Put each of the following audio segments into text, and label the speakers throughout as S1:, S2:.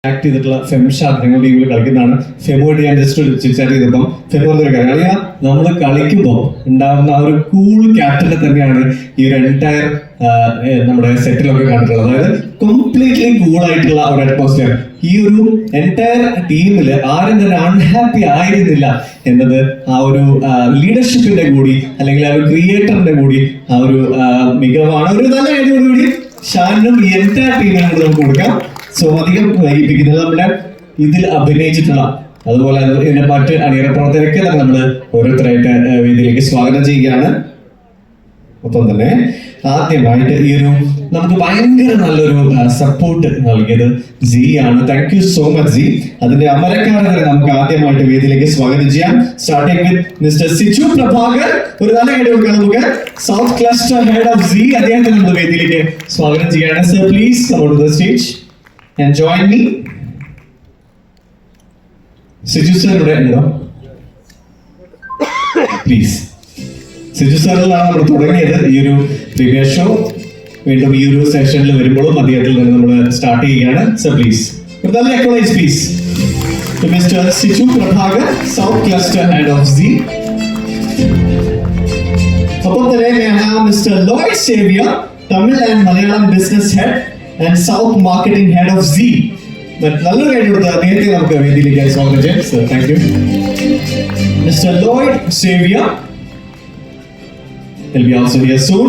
S1: Act ചെയ്തിട്ടുള്ള ഫെംഷാദ് ഞങ്ങൾ ടീമിൽ കളിക്കുന്നതാണ്. ഫെമോട് ഞാൻ ജസ്റ്റ് ചിറ്റാറ്റ് ചെയ്തപ്പം ഫെമോ എന്നൊരു കാര്യം അറിയാം, നമ്മൾ കളിക്കുമ്പോൾ ഉണ്ടാകുന്ന ആ ഒരു കൂൾ ക്യാപ്റ്റനെ തന്നെയാണ് ഈ ഒരു എൻറ്റയർ നമ്മുടെ സെറ്റിലൊക്കെ കണ്ടിട്ടുള്ളത്. അതായത് കംപ്ലീറ്റ്ലി കൂൾ ആയിട്ടുള്ള ഒരു അറ്റ്മോസ്ഫിയർ. ഈ ഒരു എൻറ്റയർ ടീമിൽ ആരും തന്നെ അൺഹാപ്പി ആയിരുന്നില്ല എന്നത് ആ ഒരു ലീഡർഷിപ്പിന്റെ കൂടി അല്ലെങ്കിൽ ആ ഒരു ക്രിയേറ്ററിന്റെ കൂടി ആ ഒരു മികവാണ്. ഒരു നല്ല ഐഡിയോടുകൂടി ഷാനും ഈ എൻറ്റയർ ടീമിനും കൂടി നമുക്ക് കൊടുക്കാം. സോ അധികം വൈകിപ്പിക്കുന്നത് നമ്മുടെ ഇതിൽ അഭിനയിച്ചിട്ടുള്ള അതുപോലെ ഇതിന്റെ മറ്റ് അണിയറ പ്രവർത്തകരൊക്കെ തന്നെ നമ്മൾ ഓരോരുത്തരായിട്ട് വേദിയിലേക്ക് സ്വാഗതം ചെയ്യുകയാണ്. ഒപ്പം തന്നെ ആദ്യമായിട്ട് ഈ ഒരു നമുക്ക് ഭയങ്കര നല്ലൊരു സപ്പോർട്ട് നൽകിയത് ജി ആണ്. Thank you so much G. അതിന്റെ അമരക്കാരെ നമുക്ക് ആദ്യമായിട്ട് വേദിയിലേക്ക് സ്വാഗതം ചെയ്യാം. Starting with mister Siju Prabhakar. ഒരു നല്ല കാര്യം കൊടുക്കാം നമുക്ക്. South cluster head of G, അദ്ദേഹത്തെ നമ്മൾ വേദിയിലേക്ക് സ്വാഗതം ചെയ്യാണ്. Sir please come to the stage and join me. Siju sir ഇവിടെ ഉണ്ടോ? പ്ലീസ്. സിജു സാറിലാണ് നമ്മൾ തുടങ്ങിയത് ഈ ഒരു പ്രീമിയർ ഷോ. വീണ്ടും ഈ ഒരു സെഷനിൽ വരുമ്പോഴും അദ്ദേഹത്തിൽ നിന്ന് നമ്മൾ സ്റ്റാർട്ട് ചെയ്യുകയാണ്. സർ പ്ലീസ് ഒരു നല്ല acknowledge please to mister Siju Prabhakar, south cluster head of C. ഒപ്പം തന്നെ mister Lloyd Xavier, Tamil and Malayalam business head and south marketing head of C. നല്ലൊരു കാര്യം കൊടുത്ത് അദ്ദേഹത്തെ നമുക്ക് വേദിയിലേക്ക് സ്വാഗതം ചെയ്യാം. Sir thank you. Mister Lloyd Xavier will be also here soon.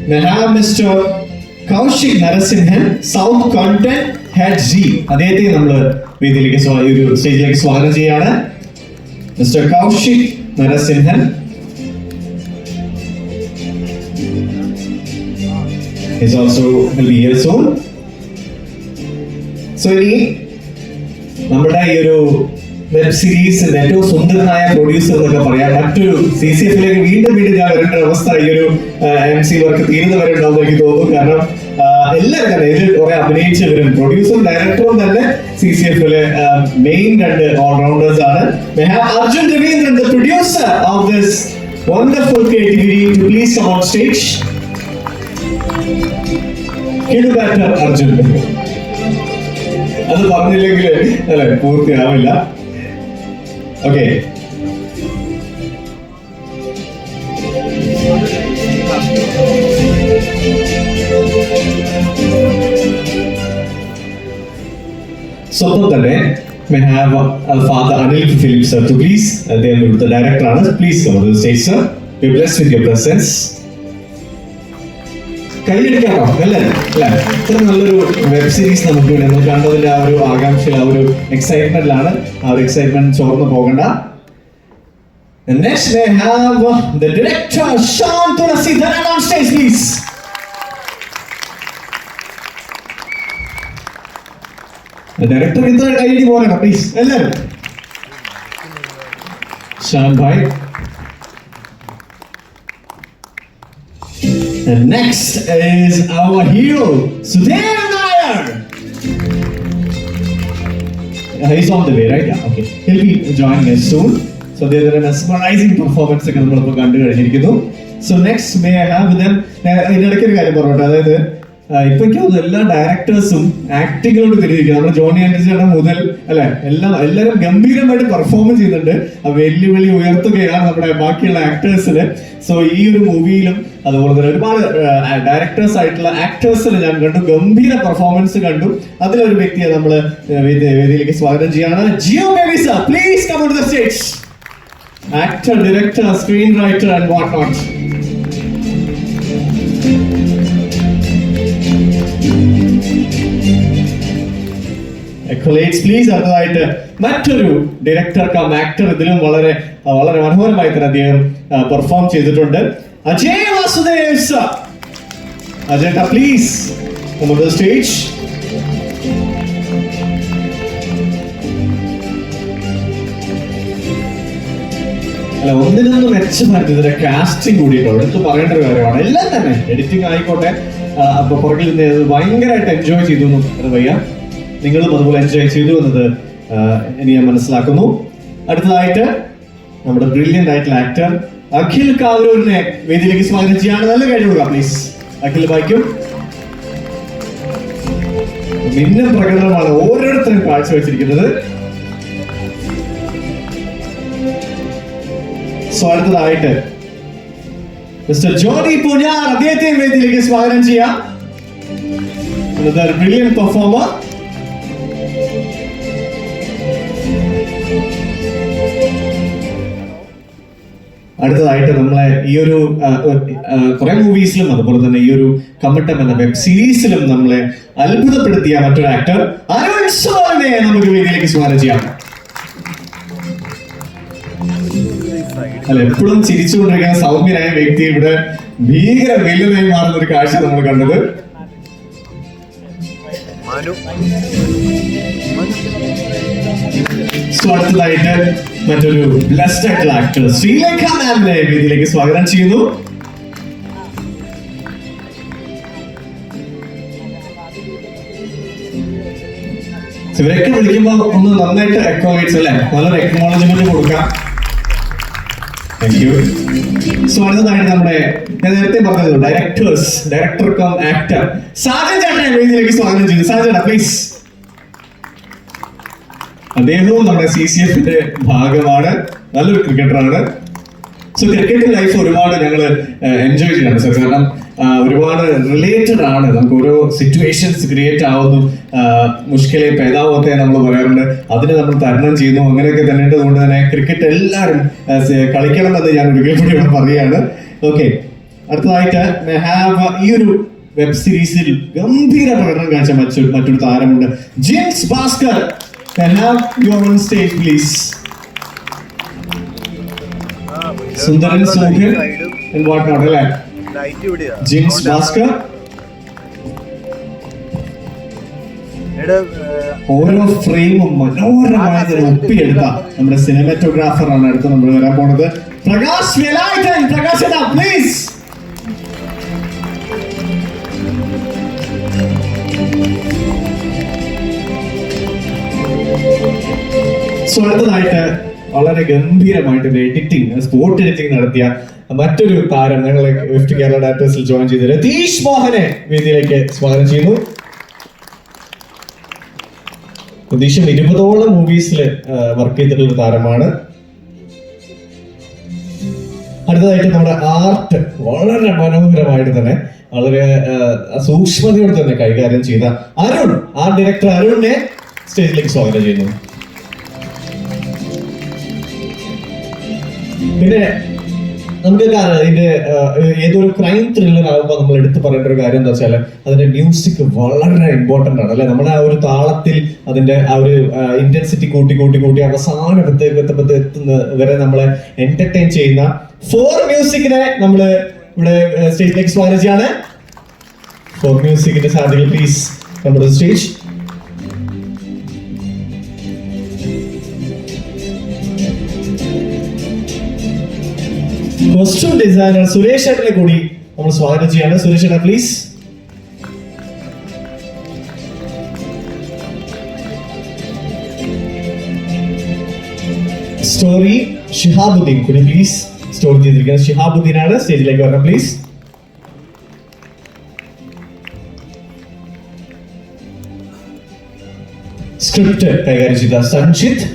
S1: We have Mr. Kaushik Narasimhan, South Content Head G. അദ്ദേഹത്തെ നമ്മൾ വേദിയിലേക്ക് ഒരു സ്റ്റേജിലേക്ക് സ്വാഗതം ചെയ്യാണ്. Mister Kaushik Narasimhan is also will be here soon. So ഇനി നമ്മുടെ ഈ ഒരു വെബ് സീരീസിന്റെ ഏറ്റവും സുന്ദരനായ പ്രൊഡ്യൂസർ എന്നൊക്കെ പറയാം, മറ്റൊരു CCF വീണ്ടും ഞാൻ വരേണ്ട അവസ്ഥ ഈ ഒരു MC വർക്ക് തീരുന്ന വരെ ഉണ്ടാവുമെന്ന് എനിക്ക് തോന്നുന്നു. കാരണം എല്ലാവരും തന്നെ ഇതിൽ കുറെ അഭിനയിച്ചവരും പ്രൊഡ്യൂസറും ഡയറക്ടറും തന്നെ CCF മെയിൻ രണ്ട് ഓൾറൗണ്ടേഴ്സ് ആണ്. Arjun Raveendran, the producer of this wonderful creativity, to please come on stage. കിടുബാറ്റർ Arjun. അത് പറഞ്ഞില്ലെങ്കിൽ അല്ലെ പൂർത്തിയാവില്ല. ഓക്കെ, സ്വന്തം തന്നെ we have Father Anil Philip sir to please, they are the director ആണ്. Please come to the stage sir. Be blessed with your presence. കൈയടിക്കാമോ അല്ലേ? അല്ലെ, ഇത്ര നല്ലൊരു വെബ് സീരീസ് നമുക്ക് നമ്മൾ കണ്ടതിന്റെ ആ ഒരു ആകാംക്ഷയിൽ ആ ഒരു എക്സൈറ്റ്മെന്റിലാണ്. ആ ഒരു എക്സൈറ്റ്മെന്റ് ചോർന്ന് പോകണ്ട. Next we have the director Shan Tulasidaran on stage please. Director ഇത്ര കൈയടി പോകണം പ്ലീസ് എല്ലാവരും. Shaan bhai. And next is our hero, Sudhir Nair. He's on the way, right? Yeah, okay. He'll be joining us soon. So there's a mesmerizing performance ഒക്കെ നമ്മളിപ്പോൾ കണ്ടു കഴിഞ്ഞിരിക്കുന്നു. So next may I have them. ഇതിനിടയ്ക്ക് ഒരു കാര്യം പറഞ്ഞോട്ടെ, അതായത് ഇപ്പൊക്കെ എല്ലാ ഡയറക്ടേഴ്സും ആക്ടിങ്ങിലോട് തിരിഞ്ഞിരിക്കുക. നമ്മുടെ ജോണി ആൻഡ്രിയുടെ മുതൽ അല്ലെ എല്ലാവരും ഗംഭീരമായിട്ട് പെർഫോം ചെയ്യുന്നുണ്ട്. വെല്ലുവിളി ഉയർത്തുകയാണ് നമ്മുടെ ബാക്കിയുള്ള ആക്ടേഴ്സിന്. സോ ഈ ഒരു മൂവിയിലും അതുപോലെ തന്നെ ഒരുപാട് ഡയറക്ടേഴ്സ് ആയിട്ടുള്ള ആക്ടേഴ്സിന് ഞാൻ കണ്ടു, ഗംഭീര പെർഫോമൻസ് കണ്ടു. അതിലൊരു വ്യക്തിയെ നമ്മൾ വേദിയിലേക്ക് സ്വാഗതം ചെയ്യാണ്. Jeo Baby sir, please come on the stage. Actor, director, screen writer and what not. Please. അടുത്തതായിട്ട് മറ്റൊരു ഡയറക്ടർ കം ആക്ടർ, ഇതിലും വളരെ വളരെ മനോഹരമായി തന്നെ അദ്ദേഹം പെർഫോം ചെയ്തിട്ടുണ്ട്. Ajay Vasudev sir. Ajay please come on the stage. അല്ല, ഒന്നിനൊന്നും മെച്ചമായിട്ട് ഇതിന്റെ കാസ്റ്റിംഗ് കൂടിയിട്ടോ എടുത്ത് പറയേണ്ട ഒരു കാര്യമാണ്. എല്ലാം തന്നെ എഡിറ്റിംഗ് ആയിക്കോട്ടെ, അപ്പൊ പുറകിൽ നിന്ന് ഭയങ്കരമായിട്ട് എൻജോയ് ചെയ്തു എന്ന് വയ്യ. നിങ്ങളും അതുപോലെ എൻജോയ് ചെയ്തു എന്നത് ഇനി ഞാൻ മനസ്സിലാക്കുന്നു. അടുത്തതായിട്ട് നമ്മുടെ ബ്രില്യന്റ് ആയിട്ടുള്ള ആക്ടർ അഖിൽ കാവൂരിനെ വേദിയിലേക്ക് സ്വാഗതം ചെയ്യാണ്. നല്ല കാര്യം കൊടുക്കാം പ്ലീസ്. അഖിൽ വായിക്കും. മിന്നൽ പ്രകടനമാണ് ഓരോരുത്തരും കാഴ്ചവെച്ചിരിക്കുന്നത്. അടുത്തതായിട്ട് മിസ്റ്റർ ജോണി പൂഞ്ഞാർ, അദ്ദേഹത്തെ വേദിയിലേക്ക് സ്വാഗതം ചെയ്യാം. Brilliant performer. അടുത്തതായിട്ട് നമ്മളെ ഈ ഒരു കുറെ മൂവീസിലും അതുപോലെ തന്നെ ഈ ഒരു കമ്മട്ടം എന്ന വെബ് സീരീസിലും നമ്മളെ അത്ഭുതപ്പെടുത്തിയ മറ്റൊരു ആക്ടർ അരുൺ സോളിനെ നമുക്ക് വേദിയിലേക്ക് സ്വാഗതം ചെയ്യാം. അല്ല, എപ്പോഴും ചിരിച്ചുകൊണ്ടിരിക്കുന്ന സൗമ്യനായ വ്യക്തി ഇവിടെ ഭീകര വില്ലനായി മാറുന്ന ഒരു കാഴ്ച നമ്മൾ കണ്ടത്. അടുത്തതായിട്ട് മറ്റൊരു ബ്ലെസ്ഡ് ആയിട്ടുള്ള ആക്ടർ ശ്രീലേഖ മാമിനെ വേദിയിലേക്ക് സ്വാഗതം ചെയ്യുന്നു. ഇവരൊക്കെ വിളിക്കുമ്പോ ഒന്ന് നന്നായിട്ട് അക്നോളേജ് അല്ലെ, നല്ലൊരു അക്നോളജ്മെന്റ് കൊടുക്കാം. അടുത്തതായിട്ട് നമ്മുടെ ഞാൻ നേരത്തെ പറഞ്ഞത് ഡയറക്ടർ കം ആക്ടർ സാജൻ ചേട്ടനെ വേദിയിലേക്ക് സ്വാഗതം ചെയ്യുന്നു. സാജൻ ചേട്ടാ പ്ലീസ്. അദ്ദേഹവും നമ്മുടെ CCFന്റെ ഭാഗമാണ്, നല്ലൊരു ക്രിക്കറ്ററാണ്. ക്രിക്കറ്റ് ലൈഫ് ഒരുപാട് ഞങ്ങൾ എൻജോയ് ചെയ്യണം സർ, കാരണം ഒരുപാട് റിലേറ്റഡ് ആണ്. നമുക്ക് ഓരോ സിറ്റുവേഷൻസ് ക്രിയേറ്റ് ആവുന്നു, മുഷ്കിലെ പേതാവത്തെ നമ്മൾ പറയാറുണ്ട്, അതിന് നമ്മൾ തരണം ചെയ്യുന്നു. അങ്ങനെയൊക്കെ തന്നെ കൊണ്ട് തന്നെ ക്രിക്കറ്റ് എല്ലാവരും കളിക്കണം എന്ന് ഞാൻ ഒരിക്കൽ കൂടി പറയുകയാണ്. ഓക്കെ, അടുത്തതായിട്ട് ഈ ഒരു വെബ് സീരീസിൽ ഗംഭീര പ്രകടനം കാഴ്ച മറ്റൊരു താരമുണ്ട്, Jins Bhaskar. You are on stage, please. സുന്ദരൻ സൂര്യൻ and what not, അല്ലേ? ജിൻസ് ഭാസ്കർ. ഓരോ ഫ്രെയിമും മനോഹരമായി ഒപ്പിയെടുത്ത നമ്മുടെ സിനിമാറ്റോഗ്രാഫർ ആണ് അടുത്ത് നമ്മൾ വരാൻ പോണത്, പ്രകാശ് വേലായുധൻ. പ്രകാശ് പ്ലീസ്. അടുത്തതായിട്ട് വളരെ ഗംഭീരമായിട്ട് എഡിറ്റിംഗ്, സ്പോട്ട് എഡിറ്റിംഗ് നടത്തിയ മറ്റൊരു താരം ഞങ്ങളെ ഗിഫ്റ്റ് കേരള ഡയറക്ടേഴ്സിൽ ജോയിൻ ചെയ്ത് രതീഷ് മോഹനെ വേദിയിലേക്ക് സ്വാഗതം ചെയ്യുന്നു. രതീഷും 20ഓളം മൂവീസിൽ വർക്ക് ചെയ്തിട്ടുള്ള താരമാണ്. അടുത്തതായിട്ട് നമ്മുടെ ആർട്ട് വളരെ മനോഹരമായിട്ട് തന്നെ വളരെ സൂക്ഷ്മതയോടെ തന്നെ കൈകാര്യം ചെയ്ത അരുൺ, ആർട്ട് ഡയറക്ടർ അരുണിനെ സ്റ്റേജിലേക്ക് സ്വാഗതം ചെയ്യുന്നു. പിന്നെ നമുക്ക് ഇതിന്റെ ഏതൊരു ക്രൈം ത്രില്ലർ ആകുമ്പോൾ നമ്മൾ എടുത്തു പറയേണ്ട ഒരു കാര്യം എന്താ വെച്ചാൽ അതിന്റെ മ്യൂസിക് വളരെ ഇമ്പോർട്ടന്റ് ആണ് അല്ലെ. നമ്മുടെ ആ ഒരു താളത്തിൽ അതിന്റെ ആ ഒരു ഇന്റൻസിറ്റി കൂട്ടി അവസാനത്തെ എത്തുന്ന വരെ നമ്മളെ എന്റർടൈൻ ചെയ്യുന്ന ഫോർ മ്യൂസിക്കിനെ നമ്മൾ ഇവിടെ സ്റ്റേജിലേക്ക് സ്വാഗതം ചെയ്യാണ്. ഫോർ മ്യൂസിക്കിന്റെ സാധ്യത പ്ലീസ് നമ്മുടെ സ്റ്റേജ്. കോസ്റ്റ്യൂം ഡിസൈനർ സുരേഷ് ചേട്ടനെ കൂടി നമ്മൾ സ്വാഗതം ചെയ്യാണ്. സുരേഷ് ചേട്ടാ പ്ലീസ്. സ്റ്റോറി ഷിഹാബുദ്ദീൻ കൂടി പ്ലീസ്. സ്റ്റോറി ചെയ്തിരിക്കുന്നത് ഷിഹാബുദ്ദീൻ ആണ്, സ്റ്റേജിലേക്ക് വരണം പ്ലീസ്. സ്ക്രിപ്റ്റ് കൈകാര്യം ചെയ്ത സഞ്ജിത്ത്.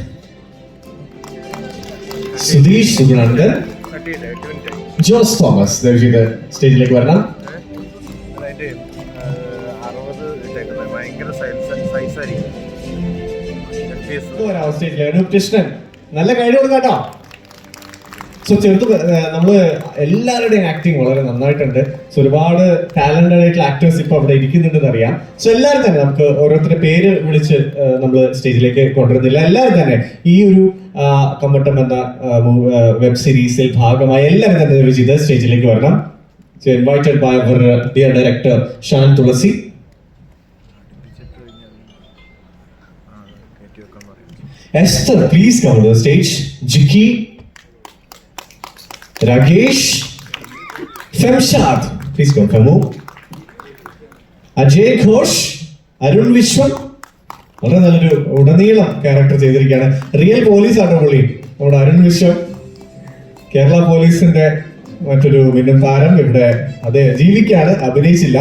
S1: സുധീഷ് സുഗുണാനന്ദൻ. ജോസ് തോമസ് സ്റ്റേജിലേക്ക് വരണം. കൃഷ്ണൻ, നല്ല കൈഡ് കൊടുക്കാട്ടോ. സോ നമ്മള് എല്ലാവരുടെയും ആക്ടിങ് വളരെ നന്നായിട്ടുണ്ട്. സോ ഒരുപാട് ടാലന്റഡ് ആയിട്ടുള്ള ആക്ടേഴ്സ് ഇപ്പൊ അവിടെ ഇരിക്കുന്നുണ്ടെന്ന് അറിയാം. സോ എല്ലാവരും തന്നെ നമുക്ക് ഓരോരുത്തരുടെ പേര് വിളിച്ച് നമ്മൾ സ്റ്റേജിലേക്ക് കൊണ്ടുവരുന്നില്ല. എല്ലാവരും തന്നെ ഈ ഒരു കമ്മട്ടം എന്ന വെബ് സീരീസിൽ ഭാഗമായി എല്ലാവരും തന്നെ വിജിത് സ്റ്റേജിലേക്ക് വരണം. Invited by our dear director Shan Thulasi. Esther, please come to the stage. Jiki, Rakesh, Femshad, please come, Femu. Ajay Ghosh, Arun Vishwan. വളരെ നല്ലൊരു ഉടനീളം ക്യാരക്ടർ ചെയ്തിരിക്കുകയാണ്. റിയൽ പോലീസ് ആണ് പുള്ളി, നമ്മുടെ അരുൺ വിശ്വം. കേരള പോലീസിന്റെ മറ്റൊരു മിന്നും താരം ഇവിടെ അതെ ജീവിക്കാണ്, അഭിനയിച്ചില്ല.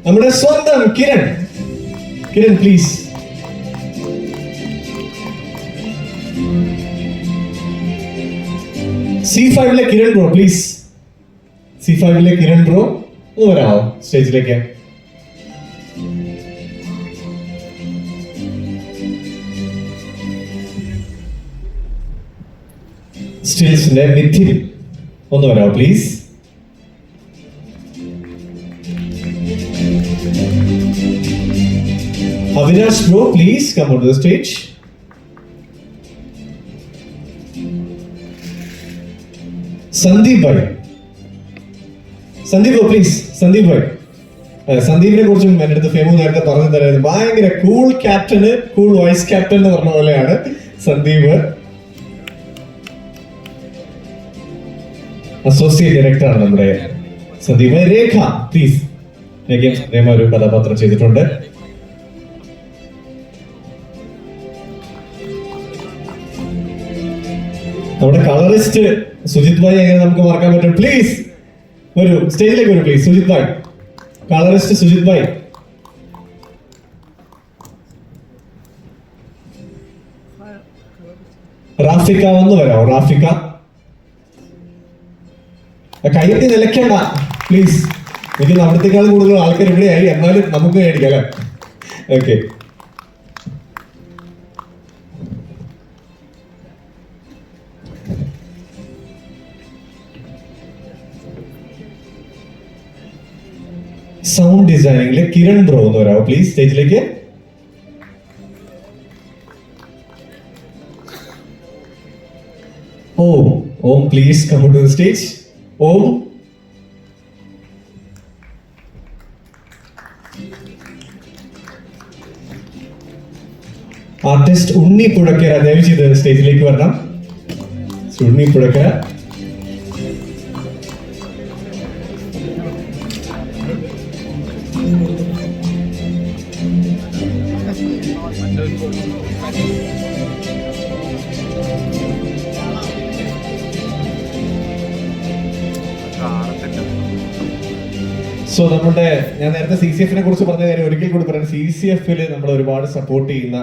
S1: നമ്മുടെ സ്വന്തം Kiran. Kiran please. C5 Kiran bro please. C5 Kiran bro ഒന്ന് വരാമോ സ്റ്റേജിലേക്ക്? സ്റ്റിൽസിന്റെ മിഥിൻ ഒന്ന് വരാമോ please? Avinash bro please come on the stage. Sandeep ഭായ്. സന്ദീപ് പ്ലീസ്. സന്ദീപ് ഭായ്. സന്ദീപിനെ കുറിച്ചും എന്റെ അടുത്ത് ഫേമു നേരത്തെ പറഞ്ഞു തരായിരുന്നു. ഭയങ്കര cool captain, cool vice captain എന്ന് പറഞ്ഞ പോലെയാണ് സന്ദീപ്. അസോസിയേറ്റ് ഡയറക്ടറാണ് നമ്മുടെ സന്ദീപ്. രേഖ പ്ലീസ്. രേഖയും സന്ദീപ ഒരു കഥാപാത്രം ചെയ്തിട്ടുണ്ട്. നമ്മുടെ കളറിസ്റ്റ് സുജിത് ഭായ് എങ്ങനെ നമുക്ക് മറക്കാൻ പറ്റും? പ്ലീസ് വരൂ, സ്റ്റേജിലേക്ക് വരൂ പ്ലീസ്. സുജിത് ഭായ്, കളറിസ്റ്റ് സുജിത് ഭായ്. റാഫിക്ക ഒന്ന് വരാമോ? റാഫിക്ക കയ്യത്തി നിലയ്ക്കണ്ട പ്ലീസ്. എനിക്ക് അവിടത്തേക്കാളും കൂടുതൽ ആൾക്കാർ ഇവിടെയായി, എന്നാലും നമുക്ക് മേടിക്കാം അല്ലേ? ഓക്കെ. സൗണ്ട് ഡിസൈനിങ്ങില് കിരൺ ബ്രോ എന്ന് വരാമോ പ്ലീസ് സ്റ്റേജിലേക്ക്? Om please come to the stage. Om. Artist Unni Puzhakkara ദയവ് ചെയ്ത് സ്റ്റേജിലേക്ക് വരണം. ഉണ്ണി പുഴക്കര. സോ നമ്മുടെ ഞാൻ നേരത്തെ CCF കുറിച്ച് പറഞ്ഞ കാര്യം ഒരിക്കൽ കൂടി പറയാം. CCF നമ്മൾ ഒരുപാട് സപ്പോർട്ട് ചെയ്യുന്ന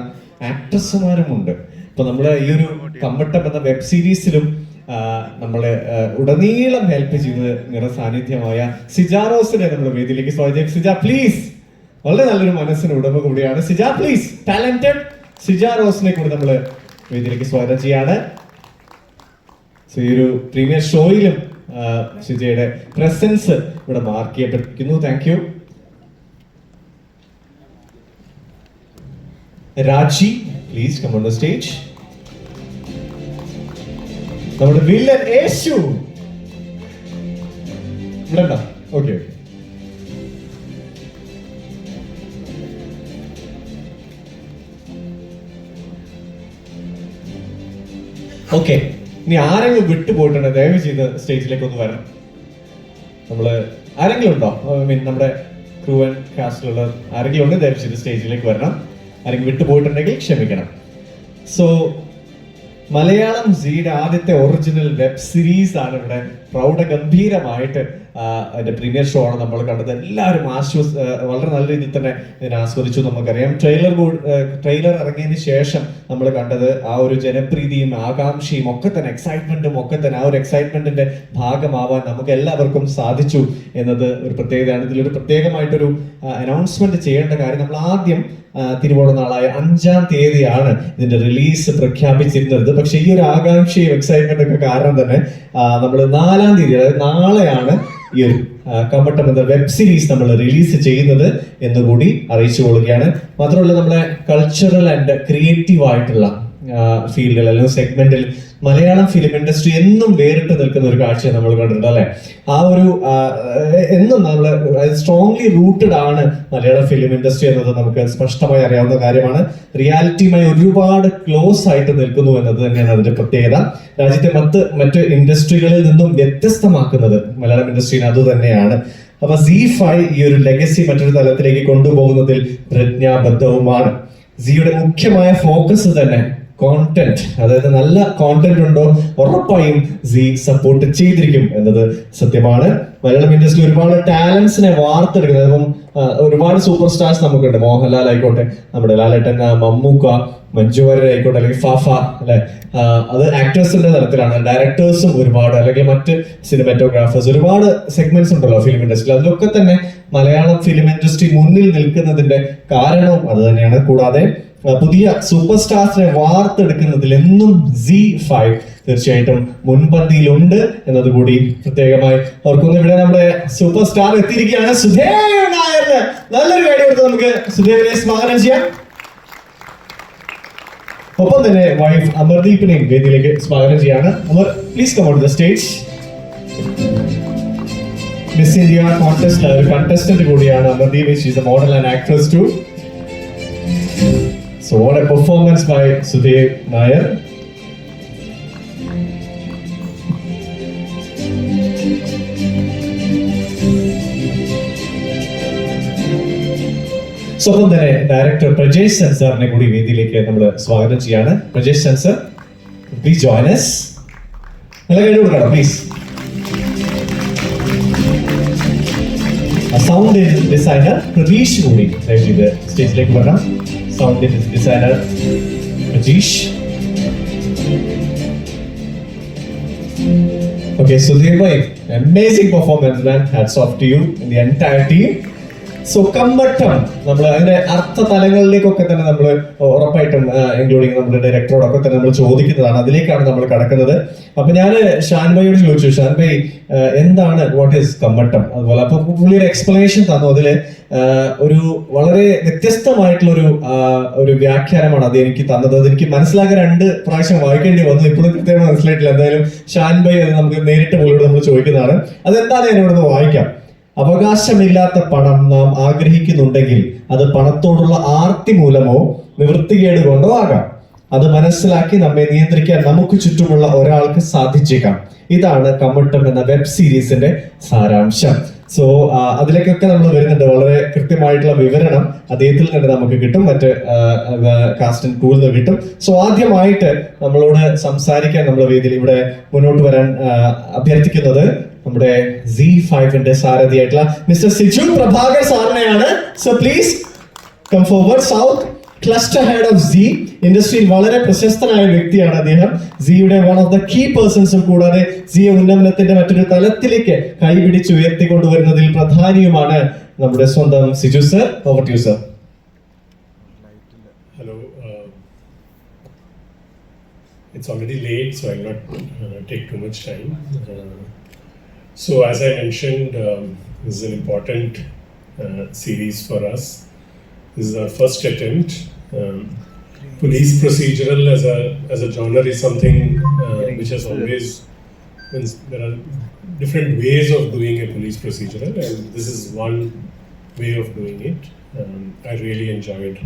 S1: ആക്ട്രസ്സുമാരുമുണ്ട്. ഇപ്പൊ നമ്മള് ഈ ഒരു കമ്മട്ടം എന്ന വെബ് സീരീസിലും നമ്മളെ ഉടനീളം ഹെൽപ്പ് ചെയ്ത് നിറസാന്നിധ്യമായ സിജാറോസിനെ നമ്മുടെ വേദിയിലേക്ക് സ്വാഗതം. സിജ പ്ലീസ്. വളരെ നല്ലൊരു മനസ്സിന് ഉടമ കൂടിയാണ് സിജ. പ്ലീസ്. ടാലന്റഡ് സിജാറോസിനെ കൂടി നമ്മള് വേദിയിലേക്ക് സ്വാഗതം ചെയ്യാണ്. സോ ഈ ഒരു പ്രീമിയർ ഷോയിലും സിജയുടെ പ്രസൻസ് ഇവിടെ മാർക്ക് ചെയ്യപ്പെട്ടിരിക്കുന്നു. Thank you. Raji please come on the stage. നമ്മുടെ വില്ലൻ യേശു ഇവിടെ ഉണ്ടോ? ഓക്കെ. ഓക്കെ, ഇനി ആരെങ്കിലും വിട്ടുപോയിട്ടുണ്ട് ദയവ് ചെയ്ത് സ്റ്റേജിലേക്ക് ഒന്ന് വരണം. നമ്മള് ആരെങ്കിലും ഉണ്ടോ? മീൻ നമ്മുടെ ക്രൂ ആൻഡ് കാസ്റ്റിലുള്ള ആരെങ്കിലും ഉണ്ട് ദയവ് ചെയ്ത് സ്റ്റേജിലേക്ക് വരണം. ആരെങ്കിലും വിട്ടുപോയിട്ടുണ്ടെങ്കിൽ ക്ഷമിക്കണം. സോ മലയാളം സിയുടെ ആദ്യത്തെ ഒറിജിനൽ വെബ് സീരീസ് ആണ് ഇവിടെ പ്രൗഢഗംഭീരമായിട്ട് അതിന്റെ പ്രീമിയർ ഷോ ആണ് നമ്മൾ കണ്ടത്. എല്ലാവരും വളരെ നല്ല രീതിയിൽ തന്നെ ഇതിനെ ആസ്വദിച്ചു. നമുക്കറിയാം ട്രെയിലർ ഇറങ്ങിയതിന് ശേഷം നമ്മൾ കണ്ടത് ആ ഒരു ജനപ്രീതിയും ആകാംക്ഷയും ഒക്കെ തന്നെ എക്സൈറ്റ്മെന്റും ഒക്കെ തന്നെ ആ ഒരു എക്സൈറ്റ്മെന്റിന്റെ ഭാഗമാവാൻ നമുക്ക് എല്ലാവർക്കും സാധിച്ചു എന്നത് ഒരു പ്രത്യേകതയാണ്. ഇതിലൊരു പ്രത്യേകമായിട്ടൊരു അനൗൺസ്മെന്റ് ചെയ്യേണ്ട കാര്യം, നമ്മൾ ആദ്യം തിരുവോണ നാളായ 5-ാം തീയതിയാണ് ഇതിന്റെ റിലീസ് പ്രഖ്യാപിച്ചിരുന്നത്. പക്ഷെ ഈ ഒരു ആകാംക്ഷയും എക്സൈറ്റ്മെന്റ് ഒക്കെ കാരണം തന്നെ നമ്മൾ 4-ാം തീയതി, അതായത് നാളെയാണ് ഈ ഒരു കമ്മട്ടം എന്ന വെബ് സീരീസ് നമ്മൾ റിലീസ് ചെയ്യുന്നത് എന്നുകൂടി അറിയിച്ചു കൊള്ളുകയാണ്. മാത്രമല്ല നമ്മളെ കൾച്ചറൽ ആൻഡ് ക്രിയേറ്റീവ് ആയിട്ടുള്ള ഫീൽഡിൽ അല്ലെങ്കിൽ സെഗ്മെന്റിൽ മലയാളം ഫിലിം ഇൻഡസ്ട്രി എന്നും വേറിട്ട് നിൽക്കുന്ന ഒരു കാഴ്ച നമ്മൾ കണ്ടിട്ടുണ്ട് അല്ലെ. ആ ഒരു എന്നും നമ്മൾ സ്ട്രോങ്ലി റൂട്ടഡ് ആണ് മലയാളം ഫിലിം ഇൻഡസ്ട്രി എന്നത് നമുക്ക് സ്പഷ്ടമായി അറിയാവുന്ന കാര്യമാണ്. റിയാലിറ്റിയുമായി ഒരുപാട് ക്ലോസ് ആയിട്ട് നിൽക്കുന്നു എന്നത് തന്നെയാണ് അതിന്റെ പ്രത്യേകത. രാജ്യത്തെ മറ്റ് ഇൻഡസ്ട്രികളിൽ നിന്നും വ്യത്യസ്തമാക്കുന്നത് മലയാളം ഇൻഡസ്ട്രീനെ അത് തന്നെയാണ്. അപ്പൊ ZEE5 ഈ ഒരു ലെഗസി മറ്റൊരു തലത്തിലേക്ക് കൊണ്ടുപോകുന്നതിൽ പ്രതിജ്ഞാബദ്ധവുമാണ്. സിയുടെ മുഖ്യമായ ഫോക്കസ് തന്നെ
S2: കോണ്ടന്റ്, അതായത് നല്ല കോണ്ടന്റ് ഉണ്ടോ ഉറപ്പായും സി സപ്പോർട്ട് ചെയ്തിരിക്കും എന്നത് സത്യമാണ്. മലയാളം ഇൻഡസ്ട്രിയിൽ ഒരുപാട് ടാലൻസിനെ വാർത്തെടുക്കുന്നത്, അപ്പം ഒരുപാട് സൂപ്പർ സ്റ്റാർസ് നമുക്കുണ്ട്. മോഹൻലാൽ ആയിക്കോട്ടെ, നമ്മുടെ ലാലേട്ടൻ, മമ്മൂക്ക, മഞ്ജു വാര്യർ ആയിക്കോട്ടെ, അല്ലെങ്കിൽ ഫാഫ അല്ലെ, അത് ആക്ടേഴ്സിന്റെ തലത്തിലാണ്. ഡയറക്ടേഴ്സും ഒരുപാട്, അല്ലെങ്കിൽ മറ്റ് സിനിമാറ്റോഗ്രാഫേഴ്സ്, ഒരുപാട് സെഗ്മെന്റ്സ് ഉണ്ടല്ലോ ഫിലിം ഇൻഡസ്ട്രിയിൽ. അതിലൊക്കെ തന്നെ മലയാളം ഫിലിം ഇൻഡസ്ട്രി മുന്നിൽ നിൽക്കുന്നതിന്റെ കാരണവും അത് തന്നെയാണ്. കൂടാതെ പുതിയ സൂപ്പർ സ്റ്റാർസിനെ വാർത്തെടുക്കുന്നതിൽ എന്നും Z5 തീർച്ചയായിട്ടും മുൻപന്തിയിലുണ്ട് എന്നതുകൂടി പ്രത്യേകമായി ഓർക്കുന്നു. ഇവിടെ നമ്മുടെ സൂപ്പർ സ്റ്റാർ എത്തിയിരിക്കുകയാണ്, സുധേവ് നായർ. നല്ലൊരു കാര്യം കൊടുത്ത് നമുക്ക് സുധേവിനെ സ്വാഗതം ചെയ്യാം. ഒപ്പം തന്നെ വൈഫ് അമർദീപിനെയും വേദിയിലേക്ക് സ്വാഗതം ചെയ്യാണ്. Amar, please come on the stage. Miss India contest ഒരു കണ്ടസ്റ്റന്റ് കൂടിയാണ് Amardeep. She is a model and actress too. So what a performance by Sudhev Nair. So ഒപ്പം തന്നെ ഡയറക്ടർ പ്രജേഷ് സെൻസറിനെ കൂടി വേദിയിലേക്ക് നമ്മൾ സ്വാഗതം ചെയ്യാണ്. Prajesh sensor, please join us. നല്ല കൈ കൊടുക്കണം പ്ലീസ്. സൗണ്ട് ഡിസൈനർ പ്രതീഷ് കൂടി സ്റ്റേജിലേക്ക് വരണം. Sound designer Rajesh. Okay, Sudhir bhai, amazing performance man. Hats off to you and the entire team. So Kammattam, നമ്മൾ അതിന്റെ അർത്ഥ തലങ്ങളിലേക്കൊക്കെ തന്നെ നമ്മൾ ഉറപ്പായിട്ടും ഇൻക്ലൂഡിങ് നമ്മുടെ ഡയറക്ടറോടൊക്കെ തന്നെ നമ്മൾ ചോദിക്കുന്നതാണ്. അതിലേക്കാണ് നമ്മൾ കടക്കുന്നത്. അപ്പൊ ഞാൻ ഷാൻബൈയോട് ചോദിച്ചു, ഷാൻബൈ എന്താണ് വാട്ട് ഈസ് കമ്മട്ടം? അതുപോലെ അപ്പൊ പുള്ളിയൊരു എക്സ്പ്ലനേഷൻ തന്നു. അതില് ഒരു വളരെ വ്യത്യസ്തമായിട്ടുള്ള ഒരു വ്യാഖ്യാനമാണ് അത് എനിക്ക് തന്നത്. അത് എനിക്ക് മനസ്സിലാക്കാൻ 2 പ്രാവശ്യം വായിക്കേണ്ടി വന്നു. ഇപ്പോഴും കൃത്യമായി മനസ്സിലായിട്ടില്ല. എന്തായാലും ഷാൻബൈ അത് നമുക്ക് നേരിട്ട് പുള്ളിയോട് നമ്മൾ ചോദിക്കുന്നതാണ്. അതെന്താണ് ഞാൻ ഇവിടെ നിന്ന് വായിക്കാം. അവകാശമില്ലാത്ത പണം നാം ആഗ്രഹിക്കുന്നുണ്ടെങ്കിൽ അത് പണത്തോടുള്ള ആർത്തി മൂലമോ നിവൃത്തികേട് കൊണ്ടോ ആകാം. അത് മനസ്സിലാക്കി നമ്മെ നിയന്ത്രിക്കാൻ നമുക്ക് ചുറ്റുമുള്ള ഒരാൾക്ക് സാധിച്ചേക്കാം. ഇതാണ് കമ്മട്ടം എന്ന വെബ് സീരീസിന്റെ സാരാംശം. സോ അതിലേക്കൊക്കെ നമ്മൾ വരുന്നുണ്ട്. വളരെ കൃത്യമായിട്ടുള്ള വിവരണം അദ്ദേഹത്തിൽ നിന്ന് നമുക്ക് കിട്ടും, മറ്റ് കാസ്റ്റ് ആൻഡ് ക്രൂവിൽ നിന്ന് കിട്ടും. സോ ആദ്യമായിട്ട് നമ്മളോട് സംസാരിക്കാൻ നമ്മുടെ വേദിയിൽ ഇവിടെ മുന്നോട്ട് വരാൻ അഭ്യർത്ഥിക്കുന്നത് നമ്മുടെ Z5ന്റെ സാരഥിയായിട്ടുള്ള മിസ്റ്റർ സിജു പ്രഭാകർ സാറിനെയാണ്. So please come forward. South cluster head of Z ഇൻഡസ്ട്രിയിൽ വളരെ പ്രശസ്തനായ വ്യക്തിയാണ് അദ്ദേഹം. സിയുടെ വൺ ഓഫ് ദ കീ പേഴ്സൺസും, കൂടാതെ സിയെ ഉന്നമനത്തിന്റെ മറ്റൊരു തലത്തിലേക്ക് കൈപിടിച്ച് ഉയർത്തിക്കൊണ്ടുവരുന്നതിൽ പ്രധാനിയുമാണ് നമ്മുടെ സ്വന്തം Siju sir. Over to you sir.
S3: Hello. It's already late, so I'll not take too much time. So as I mentioned, this is an important series for us. This is our first attempt. Police procedural as a genre is something which has always, there are different ways of doing a police procedural, and this is one way of doing it. I really enjoyed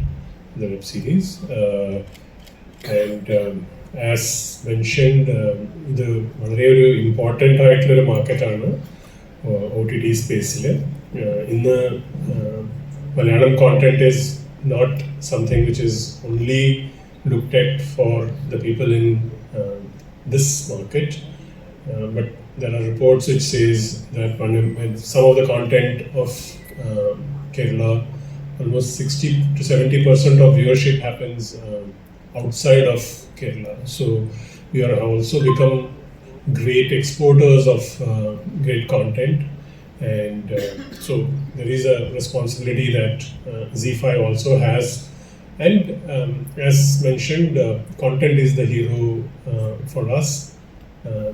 S3: the web series, and as mentioned, ഇത് വളരെ ഒരു important ആയിട്ടുള്ളൊരു മാർക്കറ്റാണ് OTT സ്പേസിൽ. ഇന്ന് Malayalam content is not something which is only looked at for the people in this market, but there are reports which says that some of the content of Kerala, almost 60 to 70% of viewership happens outside of Kerala. So we are also become great exporters of great content, and so there is a responsibility that Z5 also has. And as mentioned, content is the hero for us.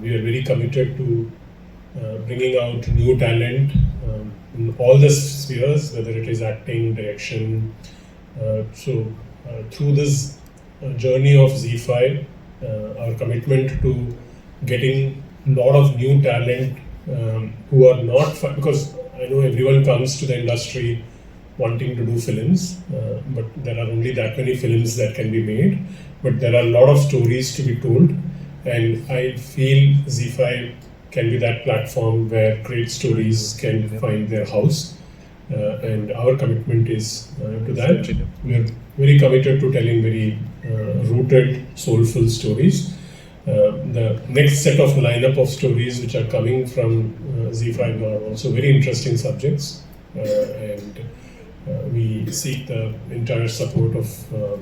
S3: We are very committed to bringing out new talent in all the spheres, whether it is acting, direction. So through this journey of Z5, our commitment to getting a lot of new talent who are not, because I know everyone comes to the industry wanting to do films, but there are only that many films that can be made, but there are a lot of stories to be told, and I feel Z5 can be that platform where great stories can find their house, and our commitment is to that. We are very committed to telling very rooted, soulful stories. The next set of lineup of stories which are coming from Z5 are also very interesting subjects, and we seek the entire support of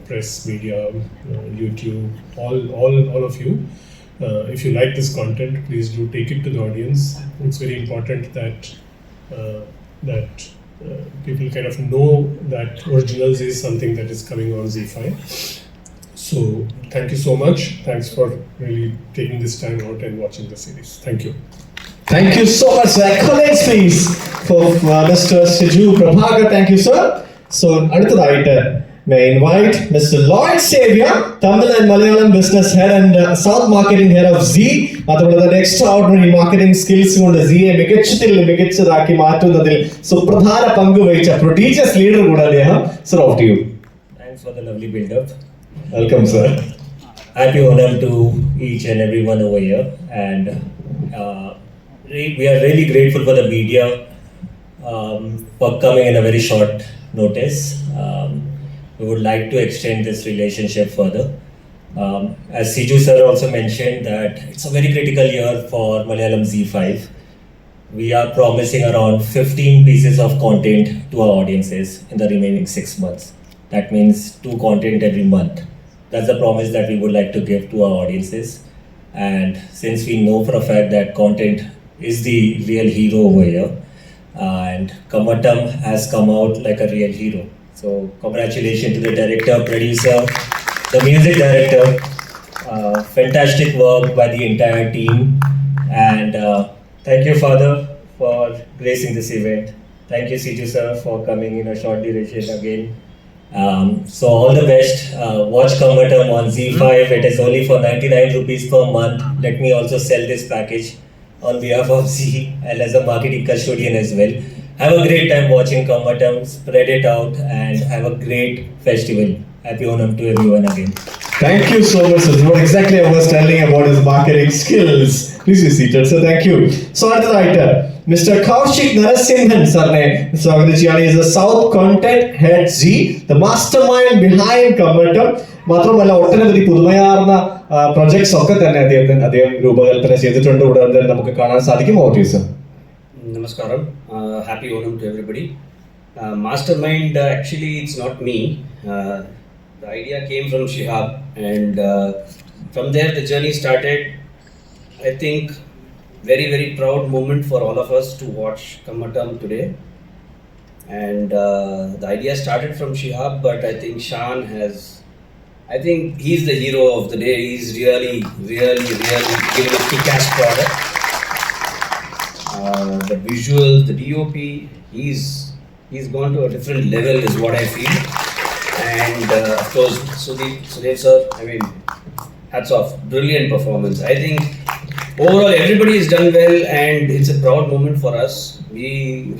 S3: press, media, YouTube, all of you. If you like this content, please do take it to the audience. It's very important that people kind of know that Originals is something that is coming on Z5. So thank you so much. Thanks for really taking this time out and watching the series. Thank you.
S2: Thank you so much, sir. Accolades, please, for Mr. Siju Prabhakar. Thank you, sir. So, അടുത്തതായിട്ട് may I invite Mr. Lloyd Xavier, Tamil and Malayalam business head and South marketing head of Z. അതുപോലെ തന്നെ extraordinary marketing skills കൊണ്ട് Zയെ മികച്ചതാക്കി മാറ്റുന്നതിൽ സുപ്രധാന പങ്ക് വഹിച്ച prodigious leader കൂടെ അദ്ദേഹം. Sir, off to you.
S4: Thanks for the lovely build-up.
S2: Welcome, sir.
S4: Happy Onam to each and everyone over here, and we are really grateful for the media for coming in a very short notice. We would like to extend this relationship further. As Siju sir also mentioned, that it's a very critical year for Malayalam Z5. We are promising around 15 pieces of content to our audiences in the remaining 6 months. That means 2 content every month. That's the promise that we would like to give to our audiences. And since we know for a fact that content is the real hero over here, and Kammattam has come out like a real hero. So congratulations to the director, producer, the music director. Fantastic work by the entire team. And thank you, Father, for gracing this event. Thank you, Siju sir, for coming in a short duration again. So all the best. Watch Kammattam on Z5. It is only for 99 rupees per month. Let me also sell this package on behalf of Z and as a marketing custodian as well. Have a great time watching Kammattam. Spread it out and have a great festival. Happy Onam to everyone again.
S2: Thank you so much, sir. What exactly I was telling about his marketing skills. Please be seated, sir. Thank you. So, അടുത്തതായിട്ട് Mr. Kaushik Narasimhan സാറിനെ സ്വാഗതം ചെയ്യാണ്. He is the South Content Head Z, the mastermind behind Kammattam. മാത്രമല്ല ഒട്ടനവധി പുതുമയാർന്ന projects ഒക്കെ തന്നെ അദ്ദേഹം രൂപകൽപ്പന ചെയ്തിട്ടുണ്ട്. ഉടൻ തന്നെ നമുക്ക് കാണാൻ സാധിക്കും. Over to you, sir.
S5: Namaskaram. Happy Onam to everybody. Mastermind, actually, it's not me. The idea came from Shihab, and from there the journey started. I think very, very proud moment for all of us to watch Kammattam today. And the idea started from Shihab, but I think Shan I think he's the hero of the day. He's really giving a kick-ass product. The visuals, the DOP, he's gone to a different level is what I feel. And of course, Sudev sir, I mean, hats off, brilliant performance. I think overall everybody has done well, and it's a proud moment for us. We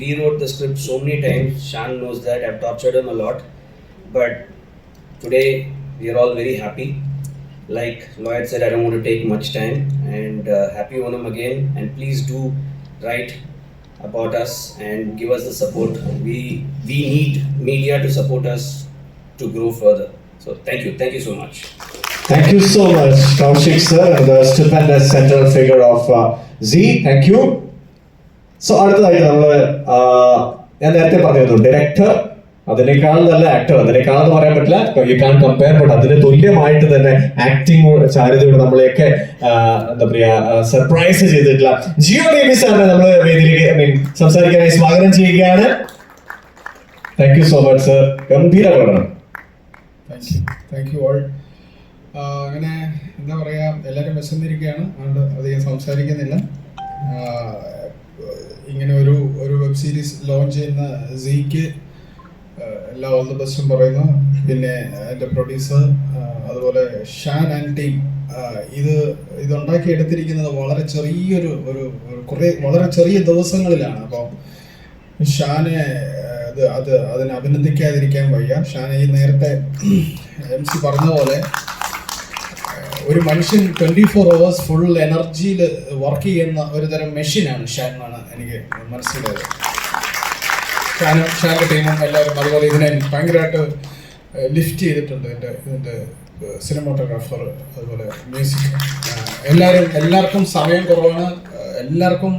S5: rewrote the script so many times. Shan knows that. I've tortured him a lot, but today we are all very happy. Like Lloyd said, I don't want to take much time, and happy Onam again. And please do write about us and give us the support. We need media to support us to grow further. So thank you so much.
S2: Thank you so much, Kaushik sir, the stupendous central figure of Z. Thank you. So അടുത്തതായിട്ട് നമ്മൾ ഞാൻ നേരത്തെ പറഞ്ഞിരുന്നു director, അതിനേക്കാൾ നല്ല actor, അതിനേക്കാളെന്ന് പറയാൻ പറ്റില്ല, you can compare, but അതിന് തുല്യമായിട്ട് തന്നെ ആക്ടിംഗ് ചാരിതയോട് നമ്മളെയൊക്കെ എന്താ പറയാ സർപ്രൈസ് ചെയ്തിട്ടുള്ള ജിയോ ബേബി സാറിനെ നമ്മൾ വേദിയിലേക്ക് സംസാരിക്കാനായി സ്വാഗതം ചെയ്യുകയാണ്. Thank you so much sir. ഗംഭീര പഠനം.
S6: Thank you all. അങ്ങനെ എന്താ പറയുക, എല്ലാവരും വിശന്നിരിക്കുകയാണ്, അതുകൊണ്ട് അധികം സംസാരിക്കുന്നില്ല. ഇങ്ങനെ ഒരു വെബ് സീരീസ് ലോഞ്ച് ചെയ്യുന്ന സിക്ക് എല്ലാ ഓൾ ദ ബെസ്റ്റും പറയുന്നു. പിന്നെ എൻ്റെ പ്രൊഡ്യൂസർ, അതുപോലെ ഷാൻ ആൻഡ് ടീം, ഇതുണ്ടാക്കി എടുത്തിരിക്കുന്നത് വളരെ ചെറിയൊരു വളരെ ചെറിയ ദിവസങ്ങളിലാണ്. അപ്പോൾ ഷാനെ അതിനെ അഭിനന്ദിക്കാതിരിക്കാൻ വയ്യ. ഷാൻ ഈ നേരത്തെ MC പറഞ്ഞ പോലെ ഒരു മനുഷ്യൻ 24 hours ഫുൾ എനർജിയിൽ വർക്ക് ചെയ്യുന്ന ഒരു തരം മെഷീനാണ് ഷാൻ എന്നാണ് എനിക്ക് മനസ്സിലായത്. ഷാൻ്റെ ടീമും എല്ലാവരും അതുപോലെ ഇതിനെ ഭയങ്കരമായിട്ട് ലിഫ്റ്റ് ചെയ്തിട്ടുണ്ട് ഇതിൻ്റെ സിനിമാറ്റോഗ്രാഫർ, അതുപോലെ മ്യൂസിക്, എല്ലാവർക്കും സമയം കുറവാണ്. എല്ലാവർക്കും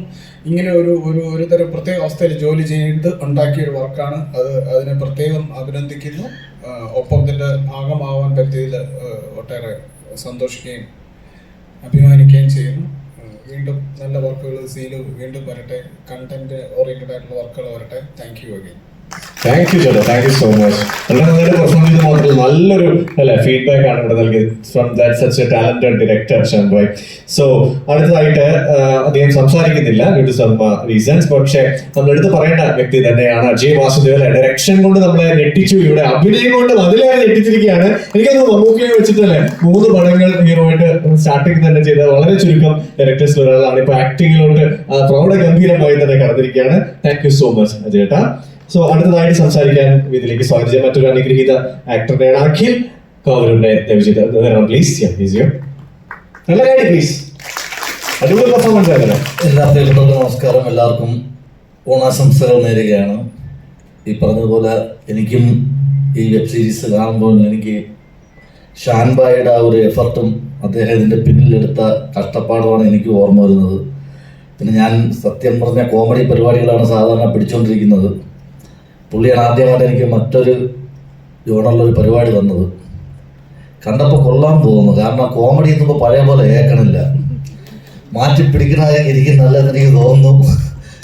S6: ഇങ്ങനെ ഒരു തരം പ്രത്യേക അവസ്ഥയിൽ ജോലി ചെയ്ത് ഉണ്ടാക്കിയൊരു വർക്കാണ് അത്. അതിനെ പ്രത്യേകം അഭിനന്ദിക്കുന്നു. ഒപ്പം ഇതിൻ്റെ ഭാഗമാവാൻ പറ്റിയതിൽ ഒട്ടേറെ സന്തോഷിക്കുകയും അഭിമാനിക്കുകയും ചെയ്യുന്നു. വീണ്ടും നല്ല വർക്കുകൾ സീല് വീണ്ടും വരട്ടെ, കണ്ടന്റ് ഓറിയന്റഡ് ആയിട്ടുള്ള വർക്കുകൾ വരട്ടെ. Thank you again.
S2: Thank you ചേട്ടാ, താങ്ക് യു സോ മച്ച്. വളരെ നന്നായിട്ട് പെർഫോം ചെയ്ത് മാത്രമല്ല നല്ലൊരു ഫീഡ്ബാക്ക് ആണ് ഇവിടെ നൽകിയത് from that such a talented director Shan bhai. So അടുത്തതായിട്ട് അദ്ദേഹം സംസാരിക്കുന്നില്ല ഡ്യൂ ടു സം റീസൺസ്. പക്ഷേ നമ്മൾ എടുത്ത് പറയേണ്ട വ്യക്തി തന്നെയാണ് അജയ് വാസുദേവൻ. ഡയറക്ഷൻ കൊണ്ട് നമ്മളെ ഞെട്ടിച്ചു, ഇവിടെ അഭിനയം കൊണ്ട് അതിലേറെ ഞെട്ടിച്ചിരിക്കുകയാണ്. എനിക്കൊന്ന് മമ്മൂക്കയെ വെച്ചിട്ടല്ലേ 3 പടങ്ങൾ ഹീറോയായിട്ട് സ്റ്റാർട്ടിങ് തന്നെ ചെയ്ത വളരെ ചുരുക്കം ഡയറക്ടേഴ്സിൽ ഒരാളാണ്. ഇപ്പൊ ആക്ടിങ്ങിലോട്ട് പ്രൗഢഗംഭീരമായി തന്നെ കടന്നിരിക്കുകയാണ്. താങ്ക് യു സോ മച്ച് അജയേട്ടാ. സോ അടുത്തതായിട്ട് സംസാരിക്കാൻ ഇതിലേക്ക് സ്വാഗതം ചെയ്യാൻ മറ്റൊരു അനുഗ്രഹീത ആക്ടറിനെയാണ് അഖിൽ കൗരന്റെ പ്ലീസ്. നല്ല കാര്യം പ്ലീസ്. അടിപൊളി പെർഫോമൻസ് ആയിരുന്നു.
S7: എല്ലാ പ്രിയപ്പെട്ടവർക്കും നമസ്കാരം. എല്ലാവർക്കും ഓണാശംസകൾ നേരുകയാണ്. ഈ പറഞ്ഞതുപോലെ എനിക്കും ഈ വെബ് സീരീസ് കാണുമ്പോൾ എനിക്ക് ഷാൻ ഭായിയുടെ ആ ഒരു എഫർട്ടും അദ്ദേഹം ഇതിൻ്റെ പിന്നിലെടുത്ത കഷ്ടപ്പാടുമാണ് എനിക്ക് ഓർമ്മ വരുന്നത്. പിന്നെ ഞാൻ സത്യം പറഞ്ഞ കോമഡി പരിപാടികളാണ് സാധാരണ പിടിച്ചുകൊണ്ടിരിക്കുന്നത്. പുള്ളിയാണ് ആദ്യമായിട്ട് എനിക്ക് മറ്റൊരു ജോണറിലൊരു പരിപാടി തന്നത്. കണ്ടപ്പോൾ കൊള്ളാൻ തോന്നുന്നു. കാരണം കോമഡി എന്നിപ്പോൾ പഴയ പോലെ കേൾക്കണില്ല, മാറ്റി പിടിക്കണമെങ്കിൽ എനിക്ക് നല്ലതെന്ന് എനിക്ക് തോന്നുന്നു.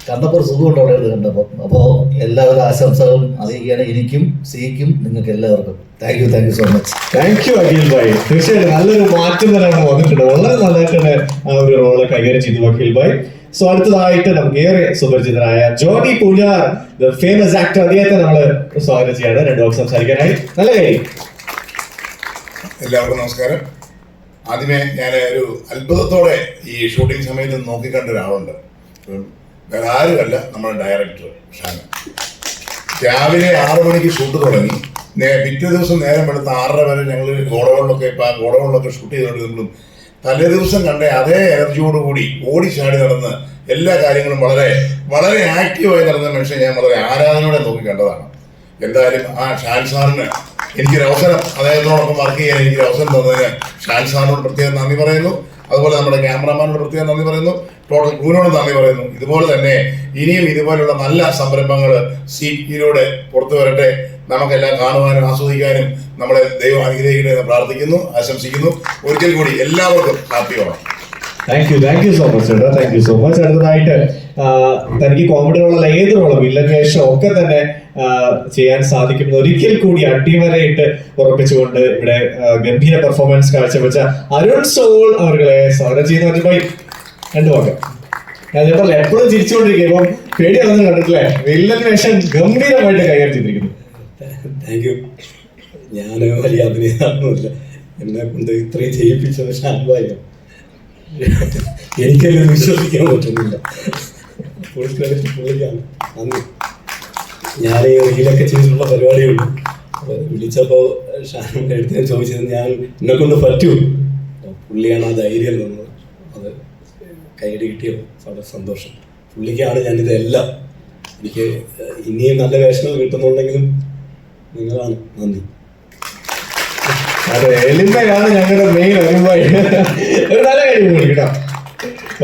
S7: കണ്ടപ്പോൾ ഒരു സുഖമുണ്ട് അവിടെ ഇരുന്ന് കണ്ടപ്പോൾ. അപ്പോൾ എല്ലാവരും ആശംസകളും അറിയിക്കുകയാണ് എനിക്കും സിക്കും നിങ്ങൾക്ക് എല്ലാവർക്കും. Thank you so much.
S2: Thank you Akhil bhai. തീർച്ചയായിട്ടും നല്ലൊരു മാറ്റം തന്നെയാണ് വന്നിട്ടുണ്ട്. വളരെ നല്ലതായിട്ട് തന്നെ ആ ഒരു റോള് കൈകാര്യം ചെയ്തു അഖിൽ ഭായ്. സോ അടുത്തതായിട്ട് നമുക്ക് ഏറെ സുപരിചിതനായ ജോണി പൂജാർ, ദ ഫേമസ് ആക്ടർ, അദ്ദേഹത്തെ നമ്മൾ സ്വാഗതം ചെയ്യാണ് 2 വാക്ക് സംസാരിക്കാനായി. നല്ല കാര്യം.
S8: എല്ലാവർക്കും നമസ്കാരം. ആദ്യമേ ഞാൻ ഒരു അത്ഭുതത്തോടെ ഈ ഷൂട്ടിംഗ് സമയത്ത് നോക്കിക്കണ്ട ഒരാളുണ്ട്. വേറെ ആരുമല്ല, നമ്മുടെ ഡയറക്ടർ ഷാൻ. രാവിലെ 6 മണിക്ക് ഷൂട്ട് തുടങ്ങി, പിറ്റേ ദിവസം നേരം വെളുത്ത 6:30 വരെ ഞങ്ങൾ ഗോഡൗണിലൊക്കെ ഷൂട്ട് ചെയ്തുകൊണ്ടിരുന്നതും തലേ ദിവസം കണ്ട അതേ എനർജിയോടുകൂടി ഓടിച്ചാടി നടന്ന് എല്ലാ കാര്യങ്ങളും വളരെ വളരെ ആക്റ്റീവായി നടന്ന മനുഷ്യൻ ഞാൻ വളരെ ആരാധനയോടെ നോക്കി കണ്ടതാണ്. എന്തായാലും ആ ഷാൻ സാറിന് എനിക്കൊരു അവസരം, അദ്ദേഹത്തിനോടൊപ്പം വർക്ക് ചെയ്യാൻ എനിക്കൊരു അവസരം തന്നതിന് ഷാൻ സാറിനോട് പ്രത്യേകം നന്ദി പറയുന്നു. അതുപോലെ നമ്മുടെ ക്യാമറമാനോട് പ്രത്യേകം നന്ദി പറയുന്നു. ടോട്ടൽ ക്രൂവിനോട് നന്ദി പറയുന്നു. ഇതുപോലെ തന്നെ ഇനിയും ഇതുപോലുള്ള നല്ല സംരംഭങ്ങൾ സിയിലൂടെ പുറത്തു വരട്ടെ. നമുക്കെല്ലാം കാണുവാനും ആസ്വദിക്കാനും നമ്മളെ ദൈവം അനുഗ്രഹിക്കട്ടെ എന്ന് പ്രാർത്ഥിക്കുന്നു, ആശംസിക്കുന്നു. ഒരിക്കൽ കൂടി എല്ലാവർക്കും happy Onam.
S2: Thank you so much ചേട്ടാ, താങ്ക് യു സോ മച്ച്. അടുത്തതായിട്ട് തനിക്ക് കോമഡി റോളല്ല ഏത് റോളും വില്ലൻ വേഷം ഒക്കെ തന്നെ ചെയ്യാൻ സാധിക്കുന്നത് ഒരിക്കൽ കൂടി അടിവരയിട്ട് ഉറപ്പിച്ചുകൊണ്ട് ഇവിടെ ഗംഭീര പെർഫോമൻസ് കാഴ്ചവെച്ച അരുൺ സോൾ അവരുടെ സ്വാഗതം ചെയ്യുന്ന പോയി 2 വാക്ക്. ഞാൻ ചേട്ടല്ല എപ്പോഴും ചിരിച്ചുകൊണ്ടിരിക്കും. ഇപ്പം പേടിയാണെന്ന് കണ്ടിട്ടില്ലേ? വില്ലൻ വേഷം ഗംഭീരമായിട്ട് കൈകാര്യം ചെയ്തിരിക്കുന്നു.
S9: Thank you. ഞാൻ വലിയ അഭിനയമൊന്നുമില്ല, എന്നെ കൊണ്ട് ഇത്രയും ചെയ്യിപ്പിച്ചത് ഷാൻ ഭായിയാണ്. എനിക്കതിൽ വിശ്വസിക്കാൻ പറ്റുന്നില്ല. ഫുൾ ക്രെഡിറ്റ് പുള്ളിക്കാണ്. നന്ദി. ഞാൻ ഈ റീലൊക്കെ ചെയ്തിട്ടുള്ള പരിപാടിയുള്ളൂ. വിളിച്ചപ്പോൾ ഷാനിൻ്റെ അടുത്ത് ഞാൻ ചോദിച്ചത് ഞാൻ എന്നെ കൊണ്ട് പറ്റൂ. പുള്ളിയാണ് ആ ധൈര്യം തന്നത്. അത് കൈയടി കിട്ടിയത് വളരെ സന്തോഷം. പുള്ളിക്കാണ് ഞാനിതെല്ലാം. എനിക്ക് ഇനിയും നല്ല വേഷങ്ങൾ കിട്ടുന്നുണ്ടെങ്കിലും നിങ്ങളാണ്. നന്ദി.
S2: അതെ, എലിമയാണ് ഞങ്ങളുടെ മെയിൻ അനുഭവം. ഒരു നല്ല കാര്യം കൂടി കേട്ടോ.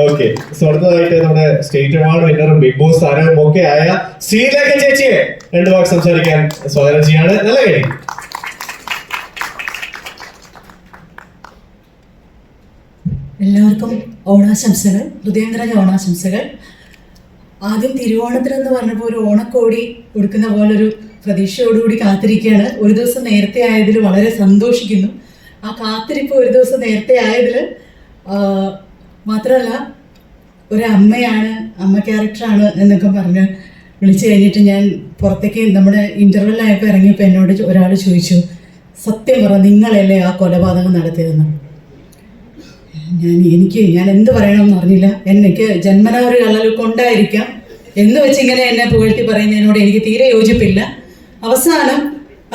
S2: ഓക്കെ, സോ അടുത്തതായിട്ട് നമ്മുടെ സ്റ്റേറ്റ് അവാർഡ് വിന്നറും ബിഗ് ബോസ് താരവും ഒക്കെ ആയ ശ്രീലേഖ ചേച്ചിയെ 2 വാക്ക് സംസാരിക്കാൻ സ്വാഗതം ചെയ്യാണ്. നല്ല കാര്യം.
S10: എല്ലാവർക്കും ഓണാശംസകൾ, ഹൃദയം നിറഞ്ഞ ഓണാശംസകൾ. ആദ്യം തിരുവോണത്തിനെന്ന് പറഞ്ഞപ്പോൾ ഒരു ഓണക്കോടി കൊടുക്കുന്ന പോലൊരു പ്രതീക്ഷയോടുകൂടി കാത്തിരിക്കുകയാണ്. ഒരു ദിവസം നേരത്തെ ആയതിൽ വളരെ സന്തോഷിക്കുന്നു. ആ കാത്തിരിപ്പ് ഒരു ദിവസം നേരത്തെ ആയതിൽ മാത്രമല്ല, ഒരമ്മയാണ്, അമ്മ ക്യാരക്ടറാണ് എന്നൊക്കെ പറഞ്ഞ് വിളിച്ചു കഴിഞ്ഞിട്ട് ഞാൻ പുറത്തേക്ക് നമ്മുടെ ഇൻ്റർവെല്ലായപ്പോൾ ഇറങ്ങിയപ്പോൾ എന്നോട് ഒരാൾ ചോദിച്ചു, സത്യം പറ നിങ്ങളല്ലേ ആ കൊലപാതകം നടത്തിയതെന്ന്. ഞാൻ എന്ത് പറയണമെന്ന് അറിഞ്ഞില്ല. എനിക്ക് ജന്മനാ ഒരു കള്ളലുക്ക് ഉണ്ടായിരിക്കാം എന്ന് വെച്ചിങ്ങനെ എന്നെ പുകഴ്ത്തി പറയുന്നതിനോട് എനിക്ക് തീരെ യോജിപ്പില്ല. അവസാനം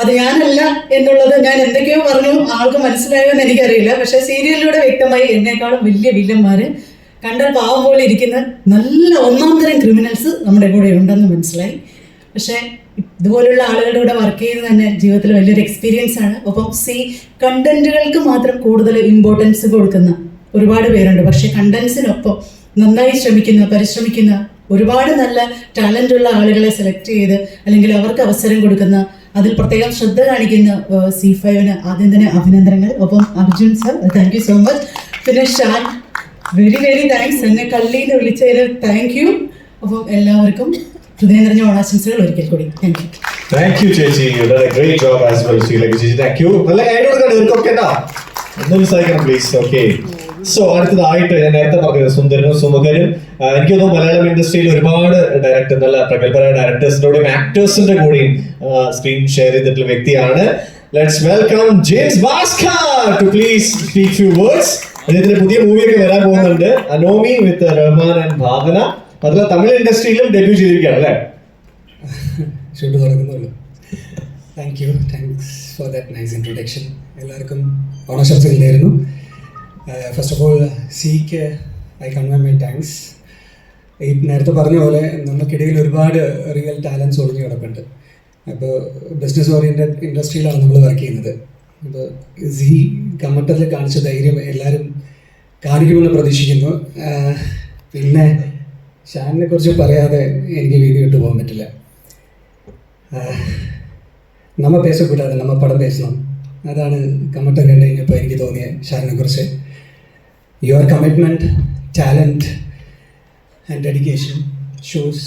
S10: അത് ഞാനല്ല എന്നുള്ളത് ഞാൻ എന്തൊക്കെയോ പറഞ്ഞു, ആൾക്ക് മനസ്സിലായോ എന്ന് എനിക്കറിയില്ല. പക്ഷേ സീരിയലിലൂടെ വ്യക്തമായി എന്നേക്കാളും വലിയ വില്ലന്മാർ, കണ്ടാൽ പാവം പോലെ ഇരിക്കുന്ന നല്ല 1-ാം തരം ക്രിമിനൽസ് നമ്മുടെ കൂടെ ഉണ്ടെന്ന് മനസ്സിലായി. പക്ഷേ ഇതുപോലുള്ള ആളുകളുടെ കൂടെ വർക്ക് ചെയ്യുന്നത് തന്നെ ജീവിതത്തിൽ വലിയൊരു എക്സ്പീരിയൻസ് ആണ്. ഒപ്പം കണ്ടന്റുകൾക്ക് മാത്രം കൂടുതൽ ഇമ്പോർട്ടൻസ് കൊടുക്കുന്ന ഒരുപാട് പേരുണ്ട്. പക്ഷെ കണ്ടന്റ്സിനൊപ്പം നന്നായി പരിശ്രമിക്കുന്ന ഒരുപാട് നല്ല ടാലൻ്റ് ഉള്ള ആളുകളെ സെലക്ട് ചെയ്ത് അല്ലെങ്കിൽ അവർക്ക് അവസരം കൊടുക്കുന്ന, അതിൽ പ്രത്യേകം ശ്രദ്ധ കാണിക്കുന്ന C5-ന് ആദ്യം തന്നെ അഭിനന്ദനങ്ങൾ. ഒപ്പം Arjun sir, thank you so much. പിന്നെ ഷാൻ, വെരി വെരി താങ്ക്സ്, എന്നെ കള്ളിന്ന് വിളിച്ചതിന് താങ്ക് യു. അപ്പം എല്ലാവർക്കും ഹൃദയം നിറഞ്ഞ ഓണാശംസകൾ ഒരിക്കൽ കൂടി. Thank you.
S2: താങ്ക് യു ചേച്ചി, you done A great job as well. Sreelakshmi ചേച്ചി, താങ്ക് യു. നല്ല കാര്യം കൊടുക്കണം ഇവർക്കൊക്കെ എന്താ ഒന്ന് മിസ്സായിക്കണം പ്ലീസ്. ഓക്കെ, സോ അടുത്തതായിട്ട് ഞാൻ നേരത്തെ പറഞ്ഞത് സുന്ദരനും സുമുഖനും എനിക്ക് തോന്നുന്നു മലയാളം ഇൻഡസ്ട്രിയിൽ ഒരുപാട് ഡയറക്ടർ, നല്ല പ്രഗത്ഭരായ ഡയറക്ടേഴ്സിനോടും ആക്ടേഴ്സിന്റെ കൂടെയും സ്ക്രീൻ ഷെയർ ചെയ്തിട്ടുള്ള വ്യക്തിയാണ്. Let's welcome James Bhaskar to please speak few words. അദ്ദേഹത്തിന്റെ പുതിയ മൂവിയൊക്കെ വരാൻ പോകുന്നുണ്ട്, Anomie with Rahman and Bhavana. അതുപോലെ തമിഴ് ഇൻഡസ്ട്രിയിലും ഡെബ്യൂ ചെയ്തിരിക്കുകയാണ് അല്ലേ?
S9: ഷൂട്ട് തുടങ്ങുന്നുള്ളൂ. Thanks for that nice introduction. എല്ലാവർക്കും ഓണാശംസകൾ നേരുന്നു. ഫസ്റ്റ് ഓഫ് ഓൾ സിക്ക് ഐ കൺവേ മൈ താങ്ക്സ്. ഈ നേരത്തെ പറഞ്ഞ പോലെ നമുക്കിടയിൽ ഒരുപാട് റിയൽ ടാലൻസ് ഒളിഞ്ഞു കിടപ്പുണ്ട്. അപ്പോൾ ബിസിനസ് ഓറിയൻറ്റഡ് ഇൻഡസ്ട്രിയിലാണ് നമ്മൾ വർക്ക് ചെയ്യുന്നത്. അപ്പോൾ സി കമ്മട്ടത്തിൽ കാണിച്ച ധൈര്യം എല്ലാവരും കാണിക്കുമെന്ന് പ്രതീക്ഷിക്കുന്നു. പിന്നെ ഷാനിനെ കുറിച്ച് പറയാതെ എനിക്ക് വീഡിയോ ഇട്ട് പോകാൻ പറ്റില്ല. നമ്മ പേശക്കൂടാതെ നമ്മ പടം പേശണം, അതാണ് കമ്മട്ടം കണ്ടു കഴിഞ്ഞപ്പോൾ എനിക്ക് തോന്നിയ ഷാനിനെ കുറിച്ച്. Your commitment, talent and dedication shows.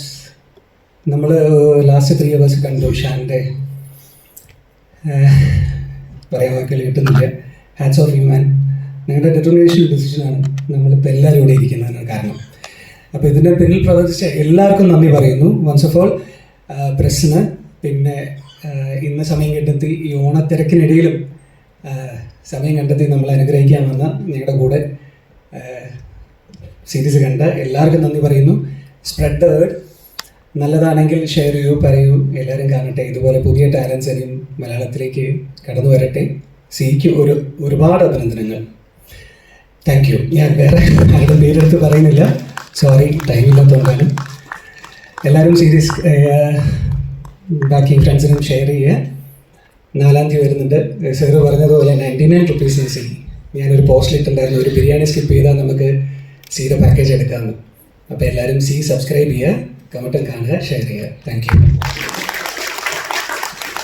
S9: നമ്മൾ ലാസ്റ്റ് 3 years കണ്ടു ഷാൻ്റെ, പറയാൻ വാക്കുകൾ കിട്ടുന്നില്ല. Hats off you man. നിങ്ങളുടെ ഡെറ്റർമിനേഷൻ ഡിസിഷനാണ് നമ്മളിപ്പോൾ എല്ലാവരും ഇവിടെ ഇരിക്കുന്നതിന് കാരണം. അപ്പോൾ ഇതിൻ്റെ പിന്നിൽ പ്രവർത്തിച്ച എല്ലാവർക്കും നന്ദി പറയുന്നു. വൺസ് ഓഫ് ഓൾ പ്രസ്സിന്, പിന്നെ ഇന്ന് സമയം കണ്ടെത്തി ഈ ഓണത്തിരക്കിനിടയിലും സമയം കണ്ടെത്തി നമ്മൾ അനുഗ്രഹിക്കാൻ വന്ന നിങ്ങളുടെ കൂടെ സീരീസ് കണ്ട എല്ലാവർക്കും നന്ദി പറയുന്നു. Spread the word. നല്ലതാണെങ്കിൽ ഷെയർ ചെയ്യൂ, പറയൂ, എല്ലാവരും കാണട്ടെ. ഇതുപോലെ പുതിയ ടാലൻസ് ഇനിയും മലയാളത്തിലേക്ക് കടന്നു വരട്ടെ. സിക്ക് ഒരുപാട് അഭിനന്ദനങ്ങൾ. Thank you. ഞാൻ വേറെ ആരുടെ പേരെടുത്ത് പറയുന്നില്ല, സോറി, ടൈമില്ലാത്തതുകൊണ്ടാണ്. എല്ലാവരും സീരീസ് ബാക്കി ഫ്രണ്ട്സിനും ഷെയർ ചെയ്യുക. 4-ാം തീയതി വരുന്നുണ്ട്. സാറ് പറഞ്ഞതുപോലെ 99 rupees സി. ഞാനൊരു പോസ്റ്റ് ഇട്ടുണ്ടായിരുന്നു, ഒരു ബിരിയാണി സ്കിപ്പ് ചെയ്താൽ നമുക്ക് സിയുടെ പാക്കേജ് എടുക്കാമെന്ന്. അപ്പോൾ എല്ലാവരും സി സബ്സ്ക്രൈബ് ചെയ്യുക, കമൻറ്റും കാണുക, ഷെയർ ചെയ്യുക. Thank you.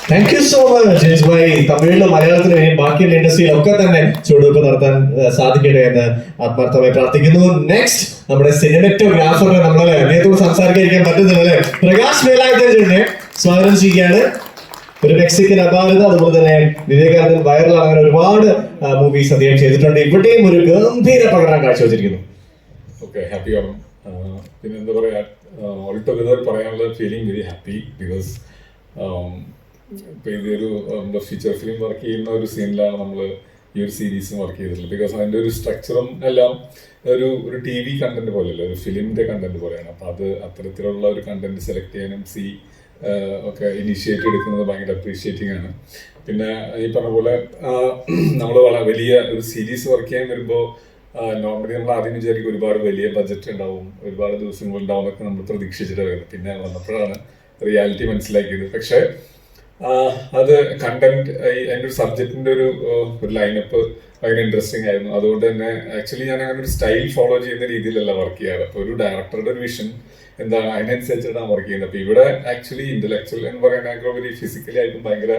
S2: Thank you so much James bhai. തമിഴിലും മലയാളത്തിലും ബാക്കിയുള്ള ഇൻഡസ്ട്രിയിലൊക്കെ തന്നെ ചുവടുവെപ്പ് നടത്താൻ സാധിക്കട്ടെ എന്ന് ആത്മാർത്ഥമായി പ്രാർത്ഥിക്കുന്നു. നെക്സ്റ്റ് നമ്മുടെ സിനിമറ്റോഗ്രാഫറിനെ നമ്മളെ അദ്ദേഹത്തോട് സംസാരിക്കാൻ പറ്റുന്നില്ല അല്ലെ, പ്രകാശ് വേലായുധനെ സ്വാഗതം ചെയ്യുകയാണ്. ഒരു മെക്സിക്കൻ അപാരത, അതുപോലെ തന്നെ വിവേകാനന്ദൻ വൈറൽ, അങ്ങനെ ഒരുപാട് മൂവീസ് അദ്ദേഹം ചെയ്തിട്ടുണ്ട്. ഇവിടെയും ഒരു ഗംഭീര പ്രകടനം കാഴ്ചവെച്ചിരിക്കുന്നു.
S11: Okay, happy Onam. പിന്നെ എന്താ പറയുക, ഓൾ ടുഗദർ പറയാനുള്ള ഫീലിംഗ് വെരി ഹാപ്പി. ബിക്കോസ് ഇപ്പോൾ ഇതൊരു ഫീച്ചർ ഫിലിം വർക്ക് ചെയ്യുന്ന ഒരു സീനിലാണ് നമ്മൾ ഈ ഒരു സീരീസും വർക്ക് ചെയ്തിട്ടുള്ളത്. ബിക്കോസ് അതിൻ്റെ ഒരു സ്ട്രക്ചറും എല്ലാം ഒരു TV കണ്ടന്റ് പോലെയല്ല, ഒരു ഫിലിമിൻ്റെ കണ്ടന്റ് പോലെയാണ്. അപ്പോൾ അത് അത്തരത്തിലുള്ള ഒരു കണ്ടന്റ് സെലക്ട് ചെയ്യാനും ഒക്കെ ഇനിഷ്യേറ്റീവ് എടുക്കുന്നത് ഭയങ്കര അപ്രീഷിയേറ്റിംഗ് ആണ്. പിന്നെ ഈ പറഞ്ഞ പോലെ നമ്മൾ വളരെ വലിയ ഒരു സീരീസ് വർക്ക് ചെയ്യാൻ വരുമ്പോൾ നോർമലി നമ്മൾ ആദ്യം വിചാരിക്കും ഒരുപാട് വലിയ ബഡ്ജറ്റ് ഉണ്ടാവും, ഒരുപാട് ദിവസങ്ങൾ ഉണ്ടാവും എന്നൊക്കെ നമ്മൾ പ്രതീക്ഷിച്ചിട്ട് വരുന്നത്. പിന്നെ വന്നപ്പോഴാണ് റിയാലിറ്റി മനസ്സിലാക്കിയത്. പക്ഷേ അത് കണ്ടന്റ്, അതിൻ്റെ ഒരു സബ്ജക്റ്റിൻ്റെ ഒരു ലൈനപ്പ് ഭയങ്കര ഇൻട്രസ്റ്റിംഗ് ആയിരുന്നു. അതുകൊണ്ട് തന്നെ ആക്ച്വലി ഞാൻ അങ്ങനെ ഒരു സ്റ്റൈൽ ഫോളോ ചെയ്യുന്ന രീതിയിലല്ല വർക്ക് ചെയ്യാറ്. അപ്പോൾ ഒരു ഡയറക്ടറുടെ ഒരു വിഷൻ എന്താണ് അതിനനുസരിച്ചിട്ടാണ് വർക്ക് ചെയ്യുന്നത്. അപ്പോൾ ഇവിടെ ആക്ച്വലി ഇന്റലക്ച്വൽ എന്ന് പറയുന്നതിനേക്കാൾ ഒരു ഫിസിക്കലി ആയിട്ടും ഭയങ്കര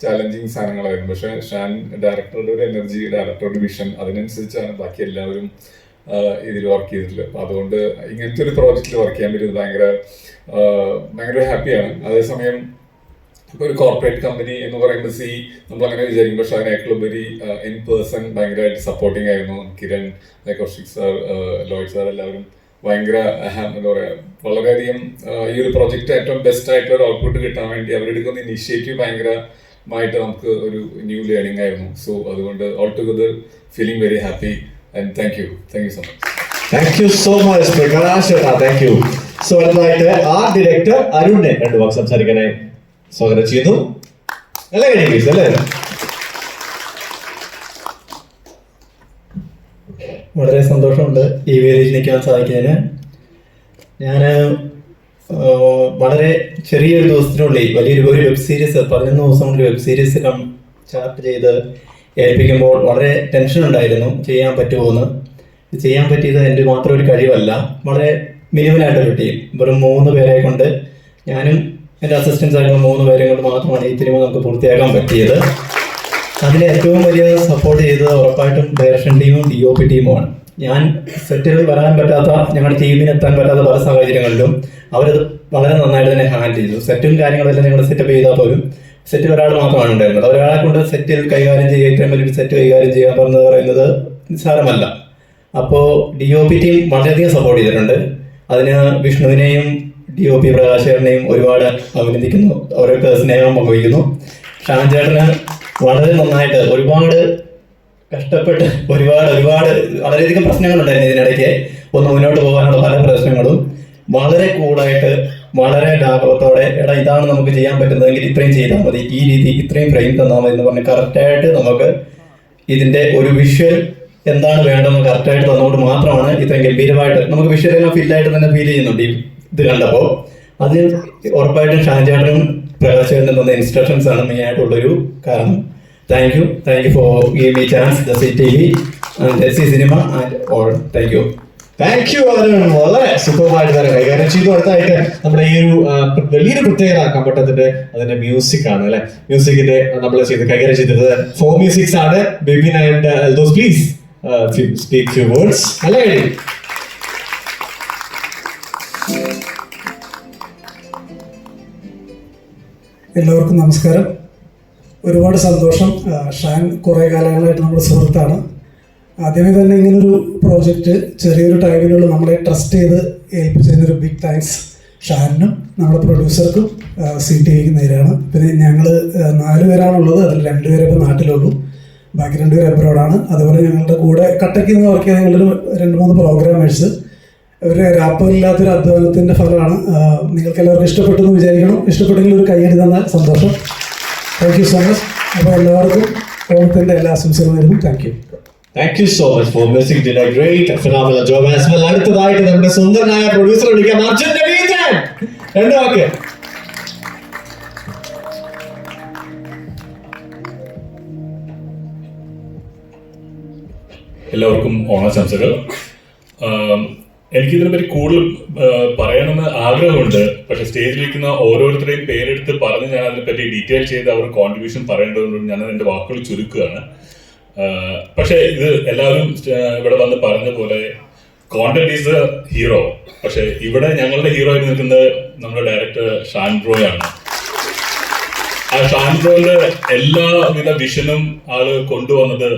S11: ചാലഞ്ചിങ് സാധനങ്ങളായിരുന്നു. പക്ഷേ ഷാൻ ഡയറക്ടറുടെ ഒരു എനർജി, ഡയറക്ടറുടെ വിഷൻ, അതിനനുസരിച്ചാണ് ബാക്കി എല്ലാവരും ഇതിൽ വർക്ക് ചെയ്തിട്ടുള്ളത്. അപ്പോൾ അതുകൊണ്ട് ഇങ്ങനത്തെ ഒരു പ്രോജക്റ്റിൽ വർക്ക് ചെയ്യാൻ പറ്റുന്നത് ഭയങ്കര ഹാപ്പിയാണ്. അതേസമയം ഇപ്പോൾ ഒരു കോർപ്പറേറ്റ് കമ്പനി എന്ന് പറയുമ്പോൾ നമ്മളങ്ങനെ വിചാരിക്കും. പക്ഷെ അതിനേക്കാൾ ഉപരി ഇൻ പേഴ്സൺ ഭയങ്കരമായിട്ട് സപ്പോർട്ടിങ് ആയിരുന്നു. Kiran, Kaushik sir, Lloyd sir, എല്ലാവരും ഭയങ്കര എന്താ പറയുക, വളരെയധികം ഈ ഒരു പ്രൊജക്റ്റ് ഏറ്റവും ബെസ്റ്റ് ആയിട്ടുള്ള ഒരു ഔട്ട്പുട്ട് കിട്ടാൻ വേണ്ടി അവരെടുക്കുന്ന ഇനിഷ്യേറ്റീവ് ഭയങ്കരമായിട്ട് നമുക്ക് ഒരു ന്യൂ ലേണിംഗ് ആയിരുന്നു. സോ അതുകൊണ്ട് all together feeling very happy and thank you so much.
S2: Thank you so much Prakash. Thank you. So അടുത്തതായിട്ട് ആർട്ട് ഡയറക്ടർ അരുണിനെ 2 വാക്ക് സംസാരിക്കാനായി സ്വാഗതം ചെയ്യുന്നു. നല്ല കാര്യം പ്ലീസ് അല്ലേ.
S12: വളരെ സന്തോഷമുണ്ട് ഈ വേദിയിൽ നിൽക്കാൻ സാധിക്കുന്നതിന്. ഞാൻ
S9: വളരെ ചെറിയൊരു ദിവസത്തിനുള്ളിൽ വലിയൊരു വെബ് സീരീസ് 11 ദിവസം കൊണ്ട് വെബ് സീരീസ് ചാർട്ട് ചെയ്ത് ഏൽപ്പിക്കുമ്പോൾ വളരെ ടെൻഷൻ ഉണ്ടായിരുന്നു, ചെയ്യാൻ പറ്റുമോ എന്ന്. ചെയ്യാൻ പറ്റിയത് എൻ്റെ മാത്രം ഒരു കഴിവല്ല, വളരെ മിനിമലായിട്ടൊരു ടീം, വെറും 3 പേരെ കൊണ്ട്, ഞാനും എൻ്റെ അസിസ്റ്റൻസ് ആയിട്ടുള്ള 3 പേരെ കൊണ്ട് മാത്രമാണ് ഈ സിനിമ നമുക്ക് പൂർത്തിയാക്കാൻ പറ്റിയത്. അതിൽ ഏറ്റവും വലിയ സപ്പോർട്ട് ചെയ്തത് ഉറപ്പായിട്ടും ഡയറക്ഷൻ ടീമും DOP ടീമുമാണ്. ഞാൻ സെറ്റിൽ വരാൻ പറ്റാത്ത, ഞങ്ങളുടെ ടീമിന് എത്താൻ പറ്റാത്ത പല സാഹചര്യങ്ങളിലും അവരത് വളരെ നന്നായിട്ട് തന്നെ ഹാൻഡിൽ ചെയ്തു. സെറ്റും കാര്യങ്ങളെല്ലാം ഞങ്ങൾ സെറ്റപ്പ് ചെയ്താൽ പോലും സെറ്റിൽ ഒരാൾ മാത്രമാണ് ഉണ്ടായിരുന്നത്. ഒരാളെ കൊണ്ട് സെറ്റിൽ കൈകാര്യം ചെയ്യുക, ഇത്രയും വലിയൊരു സെറ്റ് കൈകാര്യം ചെയ്യുക എന്ന് പറയുന്നത് നിസ്സാരമല്ല. അപ്പോൾ DOP ടീം വളരെയധികം സപ്പോർട്ട് ചെയ്തിട്ടുണ്ട്. അതിന് വിഷ്ണുവിനെയും DOP പ്രകാശേട്ടനെയും ഒരുപാട് അഭിനന്ദിക്കുന്നു, ഓരോരുത്തർ സ്നേഹം പങ്കുവയ്ക്കുന്നു. ഷാൻ ചേട്ടന് വളരെ നന്നായിട്ട് ഒരുപാട് കഷ്ടപ്പെട്ട് ഒരുപാട് വളരെയധികം പ്രശ്നങ്ങളുണ്ടായിരുന്നു ഇതിനിടയ്ക്ക്. ഒന്ന് മുന്നോട്ട് പോകാനുള്ള പല പ്രശ്നങ്ങളും വളരെ കൂളായിട്ട് വളരെ ലാഘവത്തോടെ, എടാ ഇതാണ് നമുക്ക് ചെയ്യാൻ പറ്റുന്നതെങ്കിൽ ഇത്രയും ചെയ്താൽ മതി, ഈ രീതി ഇത്രയും ഫ്രെയിം തന്നാൽ മതി എന്ന് പറഞ്ഞ് കറക്റ്റായിട്ട് നമുക്ക് ഇതിൻ്റെ ഒരു വിഷ്വൽ എന്താണ് വേണ്ടതെന്ന് കറക്റ്റായിട്ട് തന്നുകൊണ്ട് മാത്രമാണ് ഇത്രയും ഗംഭീരമായിട്ട് നമുക്ക് വിഷ്വലെല്ലാം ഫില്ലായിട്ട് തന്നെ ഫീൽ ചെയ്യുന്നുണ്ട് ഇത് കണ്ടപ്പോൾ. അതിൽ ഉറപ്പായിട്ടും ഷാൻ ചേട്ടനും പ്രകാശേട്ടനും തന്ന ഇൻസ്ട്രക്ഷൻസ് ആണ് മെയിൻ ആയിട്ടുള്ളൊരു കാരണം. Thank you for giving me chance, the TV and SC Cinema and all. Thank you.
S2: Thank U Arun, വളരെ സൂപ്പർമായിട്ട് തന്നെ കൈകാര്യം ചെയ്തു. അടുത്തായിട്ട് നമ്മുടെ ഈ ഒരു വലിയൊരു പ്രത്യേകത കമ്പട്ടത്തിന്റെ അതിന്റെ മ്യൂസിക് ആണ് അല്ലെ. മ്യൂസിക്കിന്റെ നമ്മൾ കൈകാര്യം ചെയ്തത് 4 മ്യൂസിക്സ് ആണ്. Bibin and Eldhose please speak few words. അല്ലേ?
S12: എല്ലാവർക്കും നമസ്കാരം. ഒരുപാട് സന്തോഷം. ഷാൻ കുറേ കാലങ്ങളായിട്ട് നമ്മുടെ സുഹൃത്താണ്. ആദ്യമേ തന്നെ ഇങ്ങനൊരു പ്രോജക്റ്റ് ചെറിയൊരു ടൈമിലുള്ള നമ്മളെ ട്രസ്റ്റ് ചെയ്ത് ഏൽപ്പിച്ചതിനൊരു ബിഗ് താങ്ക്സ് ഷാനിനും നമ്മുടെ പ്രൊഡ്യൂസർക്കും CTVക്ക് നേരെയാണ്. പിന്നെ ഞങ്ങൾ 4 പേരാണുള്ളത്, അതിൽ 2 പേരെ ഇപ്പോൾ നാട്ടിലുള്ളൂ, ബാക്കി 2 പേര് അബ്രോഡാണ്. അതുപോലെ ഞങ്ങളുടെ കൂടെ കട്ടയ്ക്ക് നിന്ന് വർക്ക് ചെയ്ത ഞങ്ങളൊരു 2-3 പ്രോഗ്രാമേഴ്സ്. ഇവരുടെ രാപ്പമില്ലാത്തൊരു അധ്വാനത്തിൻ്റെ ഫലമാണ്. നിങ്ങൾക്ക് എല്ലാവർക്കും ഇഷ്ടപ്പെട്ടു എന്ന് വിചാരിക്കണം. ഇഷ്ടപ്പെട്ടെങ്കിൽ ഒരു കൈയടി തന്നാൽ സന്തോഷം. Thank you so much. അപ്പോൾ എല്ലാവർക്കും ഓണത്തിൻ്റെ എല്ലാ ആശംസകളും വരുന്നു. Thank you.
S2: Thank you so much for music. Did a great, phenomenal job as well. അടുത്തതായിട്ട് നമ്മുടെ സുന്ദരനായ പ്രൊഡ്യൂസർ വിളിക്കാം, അർജുൻ രവീന്ദ്രൻ. ഓക്കെ.
S11: എല്ലാവർക്കും ഓണാശംസകൾ. എനിക്കിതിനെപ്പറ്റി കൂടുതൽ പറയണമെന്ന് ആഗ്രഹമുണ്ട്, പക്ഷെ സ്റ്റേജിലിരിക്കുന്ന ഓരോരുത്തരെയും പേരെടുത്ത് പറഞ്ഞ് ഞാൻ അതിനെപ്പറ്റി ഡീറ്റെയിൽ ചെയ്ത് അവരുടെ കോൺട്രിബ്യൂഷൻ പറയേണ്ടതുകൊണ്ട് ഞാൻ എൻ്റെ വാക്കുകൾ ചുരുക്കുകയാണ്. പക്ഷെ ഇത് എല്ലാവരും ഇവിടെ വന്ന് പറഞ്ഞ പോലെ കോണ്ടന്റ് ഈസ് ദ ഹീറോ. പക്ഷെ ഇവിടെ ഞങ്ങളുടെ ഹീറോ ആയിട്ട് നിൽക്കുന്നത് നമ്മുടെ ഡയറക്ടർ ഷാൻ ബ്രോയാണ്. ആ ഷാൻ ബ്രോയുടെ എല്ലാവിധ വിഷനും ആള് കൊണ്ടുവന്നത്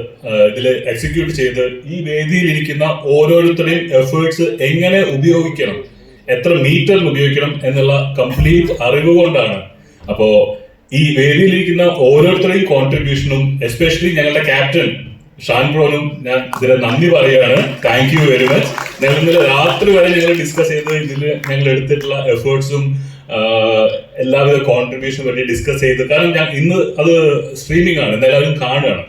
S11: ഇതില് എക്സിക്യൂട്ട് ചെയ്ത് ഈ വേദിയിലിരിക്കുന്ന ഓരോരുത്തരുടെയും എഫേർട്സ് എങ്ങനെ ഉപയോഗിക്കണം, എത്ര മീറ്ററിൽ ഉപയോഗിക്കണം എന്നുള്ള കംപ്ലീറ്റ് അറിവ് കൊണ്ടാണ്. അപ്പോ ഈ വേദിയിലിരിക്കുന്ന ഓരോരുത്തരുടെയും കോൺട്രിബ്യൂഷനും എസ്പെഷ്യലി ഞങ്ങളുടെ ക്യാപ്റ്റൻ ഷാൻ ബ്രോനും ഞാൻ ഇതിൽ നന്ദി പറയുകയാണ്. Thank you very much. ഞങ്ങൾ ഇന്നലെ രാത്രി വരെ ഞങ്ങൾ ഡിസ്കസ് ചെയ്ത് ഇതിൽ ഞങ്ങൾ എടുത്തിട്ടുള്ള എഫേർട്സും എല്ലാവിധ കോൺട്രിബ്യൂഷനും വേണ്ടി ഡിസ്കസ് ചെയ്ത്, കാരണം ഞാൻ ഇന്ന് അത് സ്ട്രീമിംഗ് ആണ്, എല്ലാവരും കാണുകയാണ്.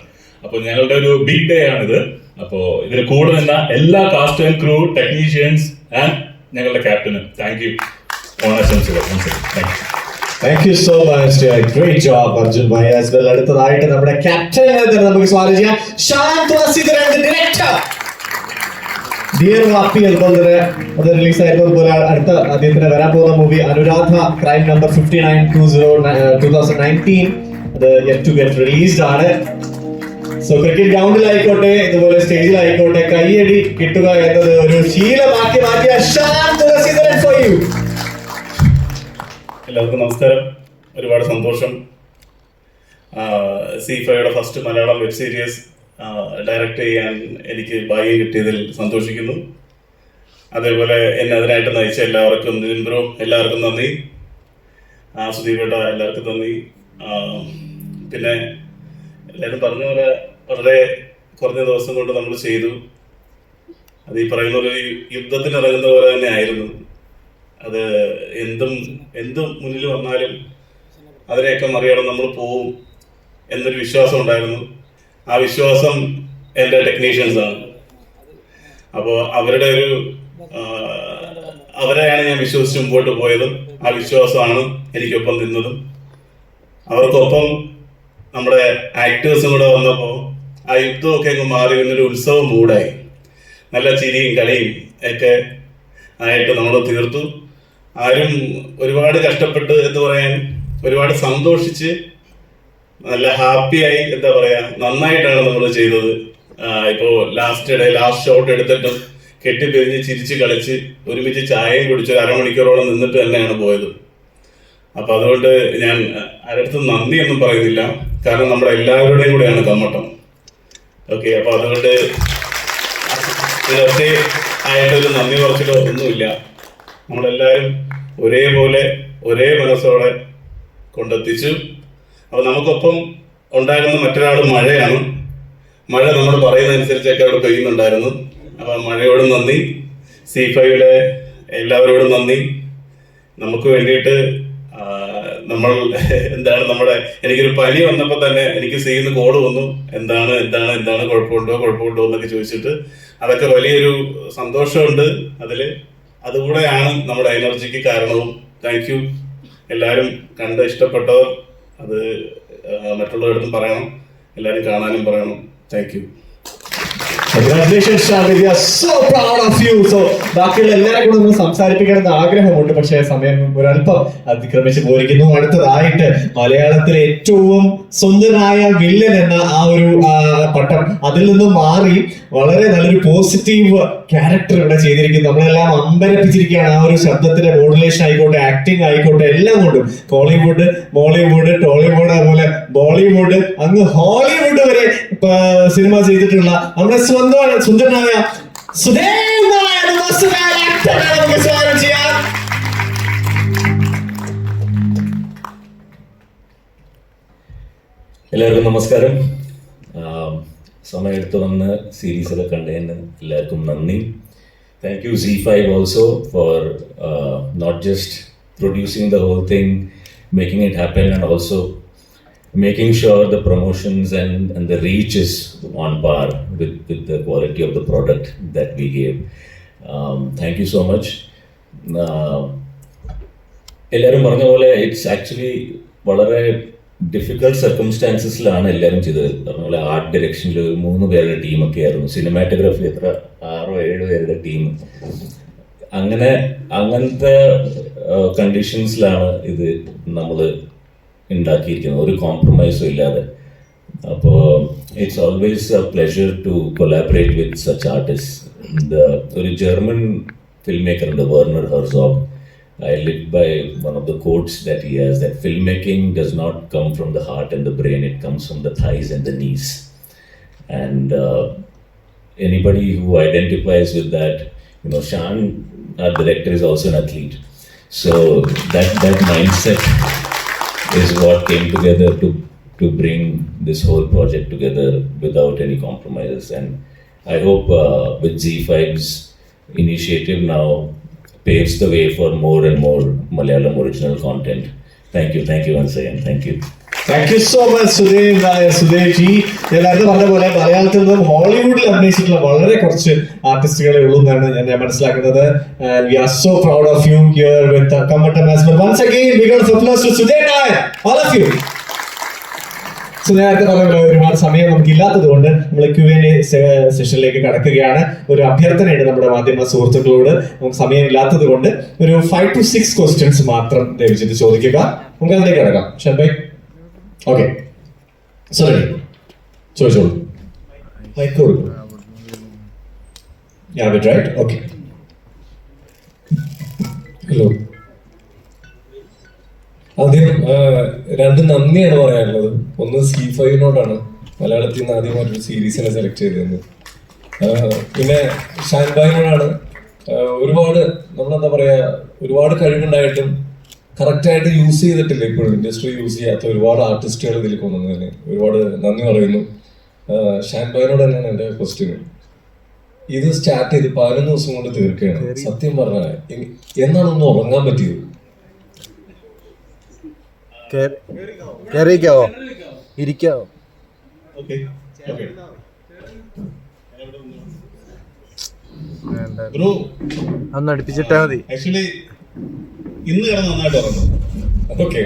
S11: അപ്പോൾ ഞങ്ങളുടെ ഒരു ബിഗ് ഡേ ആണിത്. അപ്പോൾ ഇതിൽ കൂടെ നിന്ന എല്ലാ cast and crew, technicians and ഞങ്ങളുടെ ക്യാപ്റ്റന് താങ്ക് യു. ഓണാശംസകൾ. Thank you.
S2: Thank you so much. Great job, Arjun bhai as well. അടുത്തതായിട്ട് നമ്മുടെ ക്യാപ്റ്റനെ തന്നെ നമുക്ക് സ്വാഗതം ചെയ്യാം, ഷാൻ തുളസീധരൻ, ഡയറക്ടർ. ഡിയർ വാപ്പി അതുപോലെ തന്നെ അത് റിലീസ് ആയതുപോലെ അടുത്ത അദ്ദേഹത്തിന് വരാൻ പോകുന്ന മൂവി അനുരാധ ക്രൈം നമ്പർ 592019 അത് യെറ്റ് ടു ഗെറ്റ് റിലീസ്ഡ് ആണ്. സോ ക്രിക്കറ്റ് ഗ്രൗണ്ടിലായിക്കോട്ടെ ഇതുപോലെ സ്റ്റേജിലായിക്കോട്ടെ കൈയടി കിട്ടുക എന്നത് ഒരു ശീലമാക്കി മാറ്റിയ ഷാൻ തുളസീധരൻ ഫോർ യു.
S13: എല്ലാവർക്കും നമസ്കാരം. ഒരുപാട് സന്തോഷം. സി5യുടെ first Malayalam web series direct ചെയ്യാൻ എനിക്ക് ഭാഗ്യം കിട്ടിയതിൽ സന്തോഷിക്കുന്നു. അതേപോലെ എന്നെ അതിനായിട്ട് നയിച്ച എല്ലാവർക്കും, നിതിൻ ബ്രോ എല്ലാവർക്കും നന്ദി, സുദീപേട്ട എല്ലാവർക്കും നന്ദി. പിന്നെ എല്ലാവരും പറഞ്ഞ പോലെ വളരെ കുറഞ്ഞ ദിവസം കൊണ്ട് നമ്മൾ ചെയ്തു. അത് ഈ പറയുന്ന ഒരു യുദ്ധത്തിന് ഇറങ്ങുന്ന പോലെ തന്നെ ആയിരുന്നു. അത് എന്തും മുന്നിൽ വന്നാലും അതിനെയൊക്കെ മറികടന്ന് നമ്മൾ പോവും എന്നൊരു വിശ്വാസം ഉണ്ടായിരുന്നു. ആ വിശ്വാസം എൻ്റെ ടെക്നീഷ്യൻസാണ്. അപ്പോൾ അവരുടെ ഒരു അവരെയാണ് ഞാൻ വിശ്വസിച്ച് മുമ്പോട്ട് പോയതും ആ വിശ്വാസമാണ് എനിക്കൊപ്പം നിന്നതും. അവർക്കൊപ്പം നമ്മുടെ ആക്ടേഴ്സും കൂടെ വന്നപ്പോൾ ആ യുദ്ധമൊക്കെ അങ്ങ് മാറി വന്നൊരു ഉത്സവ മൂഡായി. നല്ല ചിരിയും കളിയും ഒക്കെ ആയിട്ട് നമ്മൾ തീർത്തു. ആരും ഒരുപാട് കഷ്ടപ്പെട്ട് എന്ന് പറയാൻ, ഒരുപാട് സന്തോഷിച്ച് നല്ല ഹാപ്പിയായി, എന്താ പറയുക, നന്നായിട്ടാണ് നമ്മൾ ചെയ്തത്. ഇപ്പോൾ ലാസ്റ്റ് ഷോട്ട് എടുത്തിട്ടും കെട്ടിപ്പിരിഞ്ഞ് ചിരിച്ച് കളിച്ച് ഒരുമിച്ച് ചായയും കുടിച്ച് അരമണിക്കൂറോളം നിന്നിട്ട് തന്നെയാണ് പോയത്. അപ്പം അതുകൊണ്ട് ഞാൻ ആരടുത്തും നന്ദിയൊന്നും പറയുന്നില്ല, കാരണം നമ്മുടെ എല്ലാവരുടെയും കൂടെയാണ് കമ്മട്ടം. ഓക്കെ, അപ്പോൾ അതുകൊണ്ട് ഇതിലൊക്കെ ആയിട്ടൊരു നന്ദി കുറച്ചിട്ടോ ഒന്നുമില്ല. നമ്മളെല്ലാവരും ഒരേപോലെ ഒരേ മനസ്സോടെ കൊണ്ടെത്തിച്ചു. അപ്പോൾ നമുക്കൊപ്പം ഉണ്ടായിരുന്ന മറ്റൊരാൾ മഴയാണ്. മഴ നമ്മൾ പറയുന്നതനുസരിച്ചൊക്കെ അവിടെ പെയ്യുന്നുണ്ടായിരുന്നു. അപ്പോൾ മഴയോടും നന്ദി, C5-ലെ എല്ലാവരോടും നന്ദി. നമുക്ക് വേണ്ടിയിട്ട് നമ്മൾ എനിക്കൊരു പനി വന്നപ്പോൾ തന്നെ എനിക്ക് സീന്ന് കോള് വന്നു, എന്താണ് കുഴപ്പമുണ്ടോ എന്നൊക്കെ ചോദിച്ചിട്ട്. അതൊക്കെ വലിയൊരു സന്തോഷമുണ്ട് അതിൽ. അതുകൂടെയാണ് നമ്മുടെ എനർജിക്ക് കാരണവും. താങ്ക് യു എല്ലാവരും. കണ്ട് ഇഷ്ടപ്പെട്ടവർ അത് മറ്റുള്ളവരടുത്തും പറയണം, എല്ലാവരും കാണാനും പറയണം. Thank you.
S2: Congratulations, Shan. We are so proud of you. So, ബാക്കിയുള്ള എല്ലാവരും കൂടെ ഒന്ന് സംസാരിപ്പിക്കണമെന്ന് ആഗ്രഹമുണ്ട്, പക്ഷേ സമയം ഒരല്പം അതിക്രമിച്ച് പോയിരിക്കുന്നു. അടുത്തതായിട്ട് മലയാളത്തിലെ ഏറ്റവും സുന്ദരനായ വില്ലൻ എന്ന ആ ഒരു പട്ടം, അതിൽ നിന്നും മാറി വളരെ നല്ലൊരു പോസിറ്റീവ് ക്യാരക്ടർ ഇവിടെ ചെയ്തിരിക്കുന്നു. നമ്മളെല്ലാം അമ്പരപ്പിച്ചിരിക്കുകയാണ്. ആ ഒരു ശബ്ദത്തിന്റെ മോഡുലേഷൻ ആയിക്കോട്ടെ, ആക്ടിങ് ആയിക്കോട്ടെ, എല്ലാം കൊണ്ടും കോളിവുഡ്, മോളിവുഡ്, ടോളിവുഡ്, അതുപോലെ ബോളിവുഡ്, അങ്ങ് ഹോളിവുഡ് വരെ സിനിമ ചെയ്തിട്ടുള്ള നമ്മുടെ സ്വന്തം സുന്ദരനായ സുധീർ നായർ നമുക്ക് സ്വാഗതം ചെയ്യാം.
S14: എല്ലാവർക്കും നമസ്കാരം. സമയത്ത് വന്ന് സീരീസൊക്കെ കണ്ടതിന് എല്ലാവർക്കും നന്ദി. Thank you Z5 also for not just producing the whole thing, making it happen, and also making sure the promotions and the reach is on par with the quality of the product that we gave. Thank you so much. എല്ലാവരും പറഞ്ഞ പോലെ it's actually വളരെ difficult സർക്കംസ്റ്റാൻസസിലാണ് എല്ലാവരും ചെയ്തത്. പറഞ്ഞ പോലെ art ഡയറക്ഷനിൽ 3 പേരുടെ ടീമൊക്കെ ആയിരുന്നു, സിനിമാറ്റോഗ്രാഫി 6 or 7 പേരുടെ ടീം. അങ്ങനത്തെ കണ്ടീഷൻസിലാണ് ഇത് നമ്മൾ ഉണ്ടാക്കിയിരിക്കുന്നത്, ഒരു കോംപ്രമൈസും ഇല്ലാതെ. അപ്പോൾ it's always a pleasure to collaborate with such artist. ഒരു ജർമ്മൻ ഫിൽം മേക്കർ ഉണ്ട്, Werner Herzog. I live by one of the quotes that he has, that filmmaking does not come from the heart and the brain, it comes from the thighs and the knees. And anybody who identifies with that, Shan, our director, is also an athlete. So that mindset is what came together to bring this whole project together without any compromises. And I hope with Z5's initiative now paves the way for more and more Malayalam original content. Thank you once again. Thank you
S2: so much, Sudheer G. ഞാൻ നേരത്തെ പറഞ്ഞ പോലെ മലയാളത്തിൽ നിന്നും ഹോളിവുഡിൽ അഭിനയിച്ചിട്ടുള്ള വളരെ കുറച്ച് ആർട്ടിസ്റ്റുകളെ ഉള്ളൂ എന്നാണ് ഞാൻ മനസ്സിലാക്കുന്നത്. And we are so proud of you here with Kammattam as well. Once again, big round of applause to Sudhir Nair, all of you. So, നേരത്തെ പറഞ്ഞ ഒരുപാട് സമയം നമുക്ക് ഇല്ലാത്തത് കൊണ്ട് നമ്മൾ Q&A സെഷനിലേക്ക് കടക്കുകയാണ്. ഒരു അഭ്യർത്ഥനയുണ്ട് നമ്മുടെ മാധ്യമ സുഹൃത്തുക്കളോട്, നമുക്ക് സമയം ഇല്ലാത്തത് കൊണ്ട് ഒരു 5 to 6 ക്വസ്റ്റ്യൻസ് മാത്രം ദയവിച്ചിട്ട് ചോദിക്കുക. നമുക്ക് അതിലേക്ക് കിടക്കാം. ഷൻബൈ, ഓക്കെ, സോറി, ചോദിച്ചോളൂ. മൈക്കോളൂ. Okay,
S15: hello. ആദ്യം 2 നന്ദിയാണ് പറയാനുള്ളത്. ഒന്ന് C5-നോടാണ്, മലയാളത്തിൽ നിന്ന് ആദ്യമായിട്ടൊരു സീരീസിനെ സെലക്ട് ചെയ്തത്. പിന്നെ ഷാൻബായിനോടാണ്. ഒരുപാട് നമ്മളെന്താ പറയുക, ഒരുപാട് കഴിവുണ്ടായിട്ടും കറക്റ്റായിട്ട് യൂസ് ചെയ്തിട്ടില്ല. ഇപ്പോഴും ഇൻഡസ്ട്രി യൂസ് ചെയ്യാത്ത ഒരുപാട് ആർട്ടിസ്റ്റുകൾ ഇതിൽ കൊണ്ടുവന്നതിന് ഒരുപാട് നന്ദി പറയുന്നു. ഷാൻബായിനോട് തന്നെയാണ് എൻ്റെ ക്വസ്റ്റ്യൻ. ഇത് സ്റ്റാർട്ട് ചെയ്ത് 11 ദിവസം കൊണ്ട് തീർക്കുകയാണ്. സത്യം പറഞ്ഞാൽ എന്നാണൊന്ന് ഉറങ്ങാൻ പറ്റിയത്?
S16: കേറിക്കാവോ, ഇരിക്കാവോ?
S9: ബ്രോ
S16: ഒന്ന് അടുപ്പിച്ചിട്ടാ മതി.
S9: ആക്ച്വലി ഇന്ന് കിടന്ന് നന്നായിട്ട് ഉറങ്ങും.
S15: ഓക്കെ,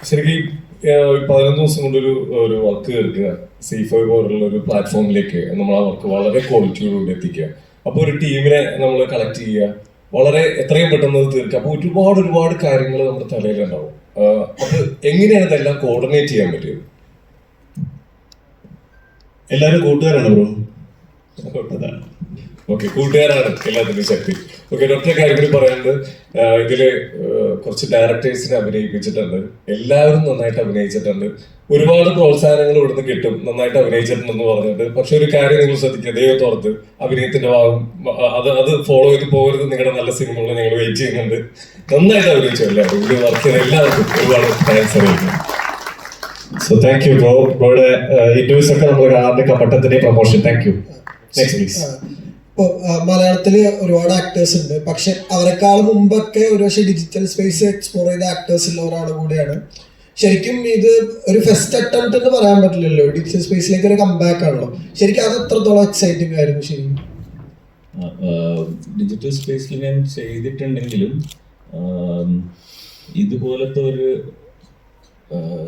S15: ശരിക്കും 11 ദിവസം കൊണ്ടൊരു വർക്ക് എടുക്കുക, C5 പോലുള്ള ഒരു പ്ലാറ്റ്ഫോമിലേക്ക് നമ്മൾ ആ വർക്ക് വളരെ ക്വാളിറ്റിയോടുകൂടി എത്തിക്കുക. അപ്പോൾ ഒരു ടീമിനെ നമ്മൾ കളക്ട് ചെയ്യുക, വളരെ എത്രയും പെട്ടെന്ന് അത് തീർക്കുക. അപ്പോൾ ഒരുപാട് കാര്യങ്ങൾ നമ്മുടെ തലയിലുണ്ടാവും. അത് എങ്ങനെയാണ് ഇതെല്ലാം കോർഡിനേറ്റ് ചെയ്യാൻ പറ്റിയത്?
S9: എല്ലാവരും കൂട്ടുകാരാണ് ബ്രോ.
S15: ഓക്കെ, കൂട്ടുകാരാണ് എല്ലാത്തിനും ശക്തി. ഓക്കെ, ഒറ്റ കാര്യം കൂടി പറയാനുണ്ട്. ഇതില് കുറച്ച് ഡയറക്ടേഴ്സിനെ അഭിനയിപ്പിച്ചിട്ടുണ്ട്. എല്ലാവരും നന്നായിട്ട് അഭിനയിച്ചിട്ടുണ്ട്. ഒരുപാട് പ്രോത്സാഹനങ്ങൾ ഇവിടുന്ന് കിട്ടും, നന്നായിട്ട് അഭിനയിച്ചിട്ടുണ്ടെന്ന് പറഞ്ഞിട്ട്. പക്ഷെ ഒരു കാര്യം നിങ്ങൾ ശ്രദ്ധിക്കുക, ദൈവത്തോർത്ത് അഭിനയത്തിന്റെ ഭാഗം അത് ഫോളോ ചെയ്ത് പോകരുത്. നിങ്ങളുടെ നല്ല സിനിമകൾ ഞങ്ങൾ വെയിറ്റ് ചെയ്യുന്നുണ്ട്. നന്നായിട്ട് അഭിനയിച്ചു എല്ലാവരും. ഇവിടെ വർക്ക് ചെയ്ത എല്ലാവർക്കും ഒരുപാട് താങ്ക്സ് അറിയിക്കുന്നു.
S2: So thank you bro. ബ്രോയുടെ ഇന്റർവ്യൂസ് ഒക്കെ നമ്മൾ കാണാറുണ്ട്, കമ്പട്ടത്തിന്റെ promotion. Thank you. Next please.
S17: ഇപ്പോൾ മലയാളത്തിൽ ഒരുപാട് ആക്ടേഴ്സ് ഉണ്ട്, പക്ഷെ അവരെക്കാൾ മുമ്പൊക്കെ ഒരുപക്ഷെ ഡിജിറ്റൽ സ്പേസ് എക്സ്പ്ലോർ ചെയ്ത ആക്ടേഴ്സിൽ ഒരാൾ കൂടെയാണ്. ശരിക്കും ഇത് ഒരു ഫസ്റ്റ് അറ്റംപ്റ്റ് എന്ന് പറയാൻ പറ്റില്ലല്ലോ, ഡിജിറ്റൽ സ്പേസിലേക്ക് ഒരു കംബാക്ക് ആണല്ലോ. ശരിക്കും അത് എത്രത്തോളം എക്സൈറ്റിംഗ് ആയിരുന്നു? ശരിക്കും
S14: ഡിജിറ്റൽ സ്പേസിൽ ഞാൻ ചെയ്തിട്ടുണ്ടെങ്കിലും ഇതുപോലത്തെ ഒരു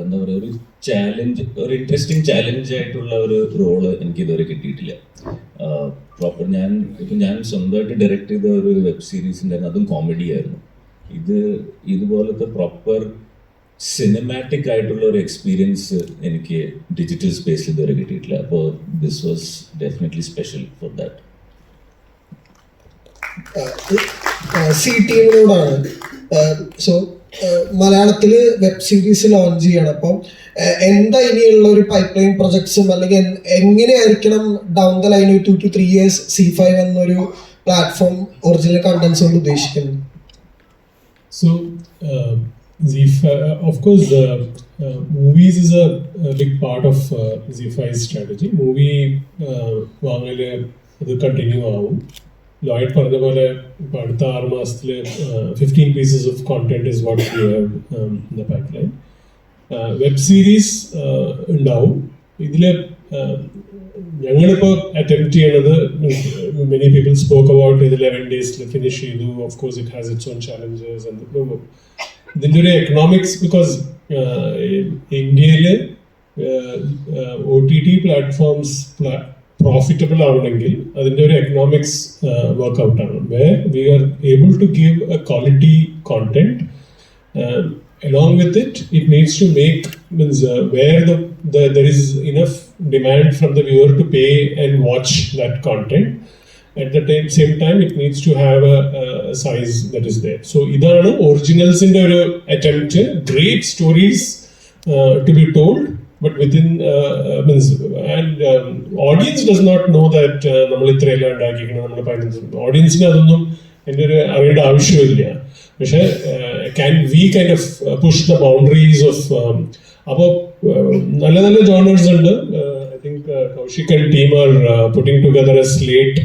S14: എന്താ പറയുക, ഒരു ചാലഞ്ച്, ഒരു ഇൻട്രസ്റ്റിംഗ് ചാലഞ്ച് ആയിട്ടുള്ള ഒരു റോള് എനിക്ക് ഇതുവരെ കിട്ടിയിട്ടില്ല. പ്രോപ്പർ ഞാൻ സ്വന്തമായിട്ട് ഡയറക്റ്റ് ചെയ്ത ഒരു വെബ് സീരീസ് ഉണ്ടായിരുന്നു, അതും കോമഡി ആയിരുന്നു. ഇതുപോലത്തെ പ്രോപ്പർ സിനിമാറ്റിക് ആയിട്ടുള്ള ഒരു എക്സ്പീരിയൻസ് എനിക്ക് ഡിജിറ്റൽ സ്പേസിൽ ഇതുവരെ കിട്ടിയിട്ടില്ല. അപ്പോൾ this was definitely special for that.
S17: Zee ടീമിനോടാണ്. സോ മലയാളത്തിൽ വെബ് സീരീസ് ലോഞ്ച് ചെയ്യണം. അപ്പം എന്താ ഇനിയുള്ള ഒരു പൈപ്പ് ലൈൻ പ്രൊജക്ട്സും, അല്ലെങ്കിൽ എങ്ങനെയായിരിക്കണം down the line 2 to 3 years C5 എന്നൊരു പ്ലാറ്റ്ഫോം ഒറിജിനൽ കണ്ടന്റ്സ് കൊണ്ട് ഉദ്ദേശിക്കുന്നത്?
S3: So Z5, of course, movies is a big part of Z5's strategy. Movie വാങ്ങല് അത് കണ്ടിന്യൂ ആവും. ലോയിഡ് പറഞ്ഞ പോലെ ഇപ്പോൾ അടുത്ത 6 മാസത്തിൽ 15 pieces of content is what we have in the pipeline. Web series ഉണ്ടാവും. ഇതിൽ ഞങ്ങളിപ്പോൾ അറ്റംപ്റ്റ് ചെയ്യണത്, മെനി പീപ്പിൾ സ്പോക്ക് അബൌട്ട് ഇത് 11 days ഫിനിഷ് ചെയ്തു. Of course it has its own challenges. ഇതിൻ്റെ ഒരു എക്കണോമിക്സ്, ബിക്കോസ് ഇന്ത്യയിൽ OTT പ്ലാറ്റ്ഫോംസ് പ്രോഫിറ്റബിൾ ആവണമെങ്കിൽ അതിൻ്റെ ഒരു എക്കണോമിക്സ് വർക്ക്ഔട്ട് ആണ്. Where we are able to give a quality content. Along with it, it needs to make where there is enough demand from the viewer to pay and watch that content. At the same time, it needs to have a size that is there. So, idana originals in the attempt, great stories to be told, but within audience does not know that നമ്മൾ ഇത്രയെല്ലാം ഉണ്ടാക്കിയിരിക്കണം, നമ്മൾ പറയുന്നത് ഓഡിയൻസിന് അതൊന്നും എൻ്റെ ഒരു അറിയേണ്ട ആവശ്യമില്ല. പക്ഷേ can we kind of push the boundaries of. അപ്പോൾ നല്ല നല്ല ജോണേഴ്സ് ഉണ്ട്. I think Kaushik and team R putting together A slate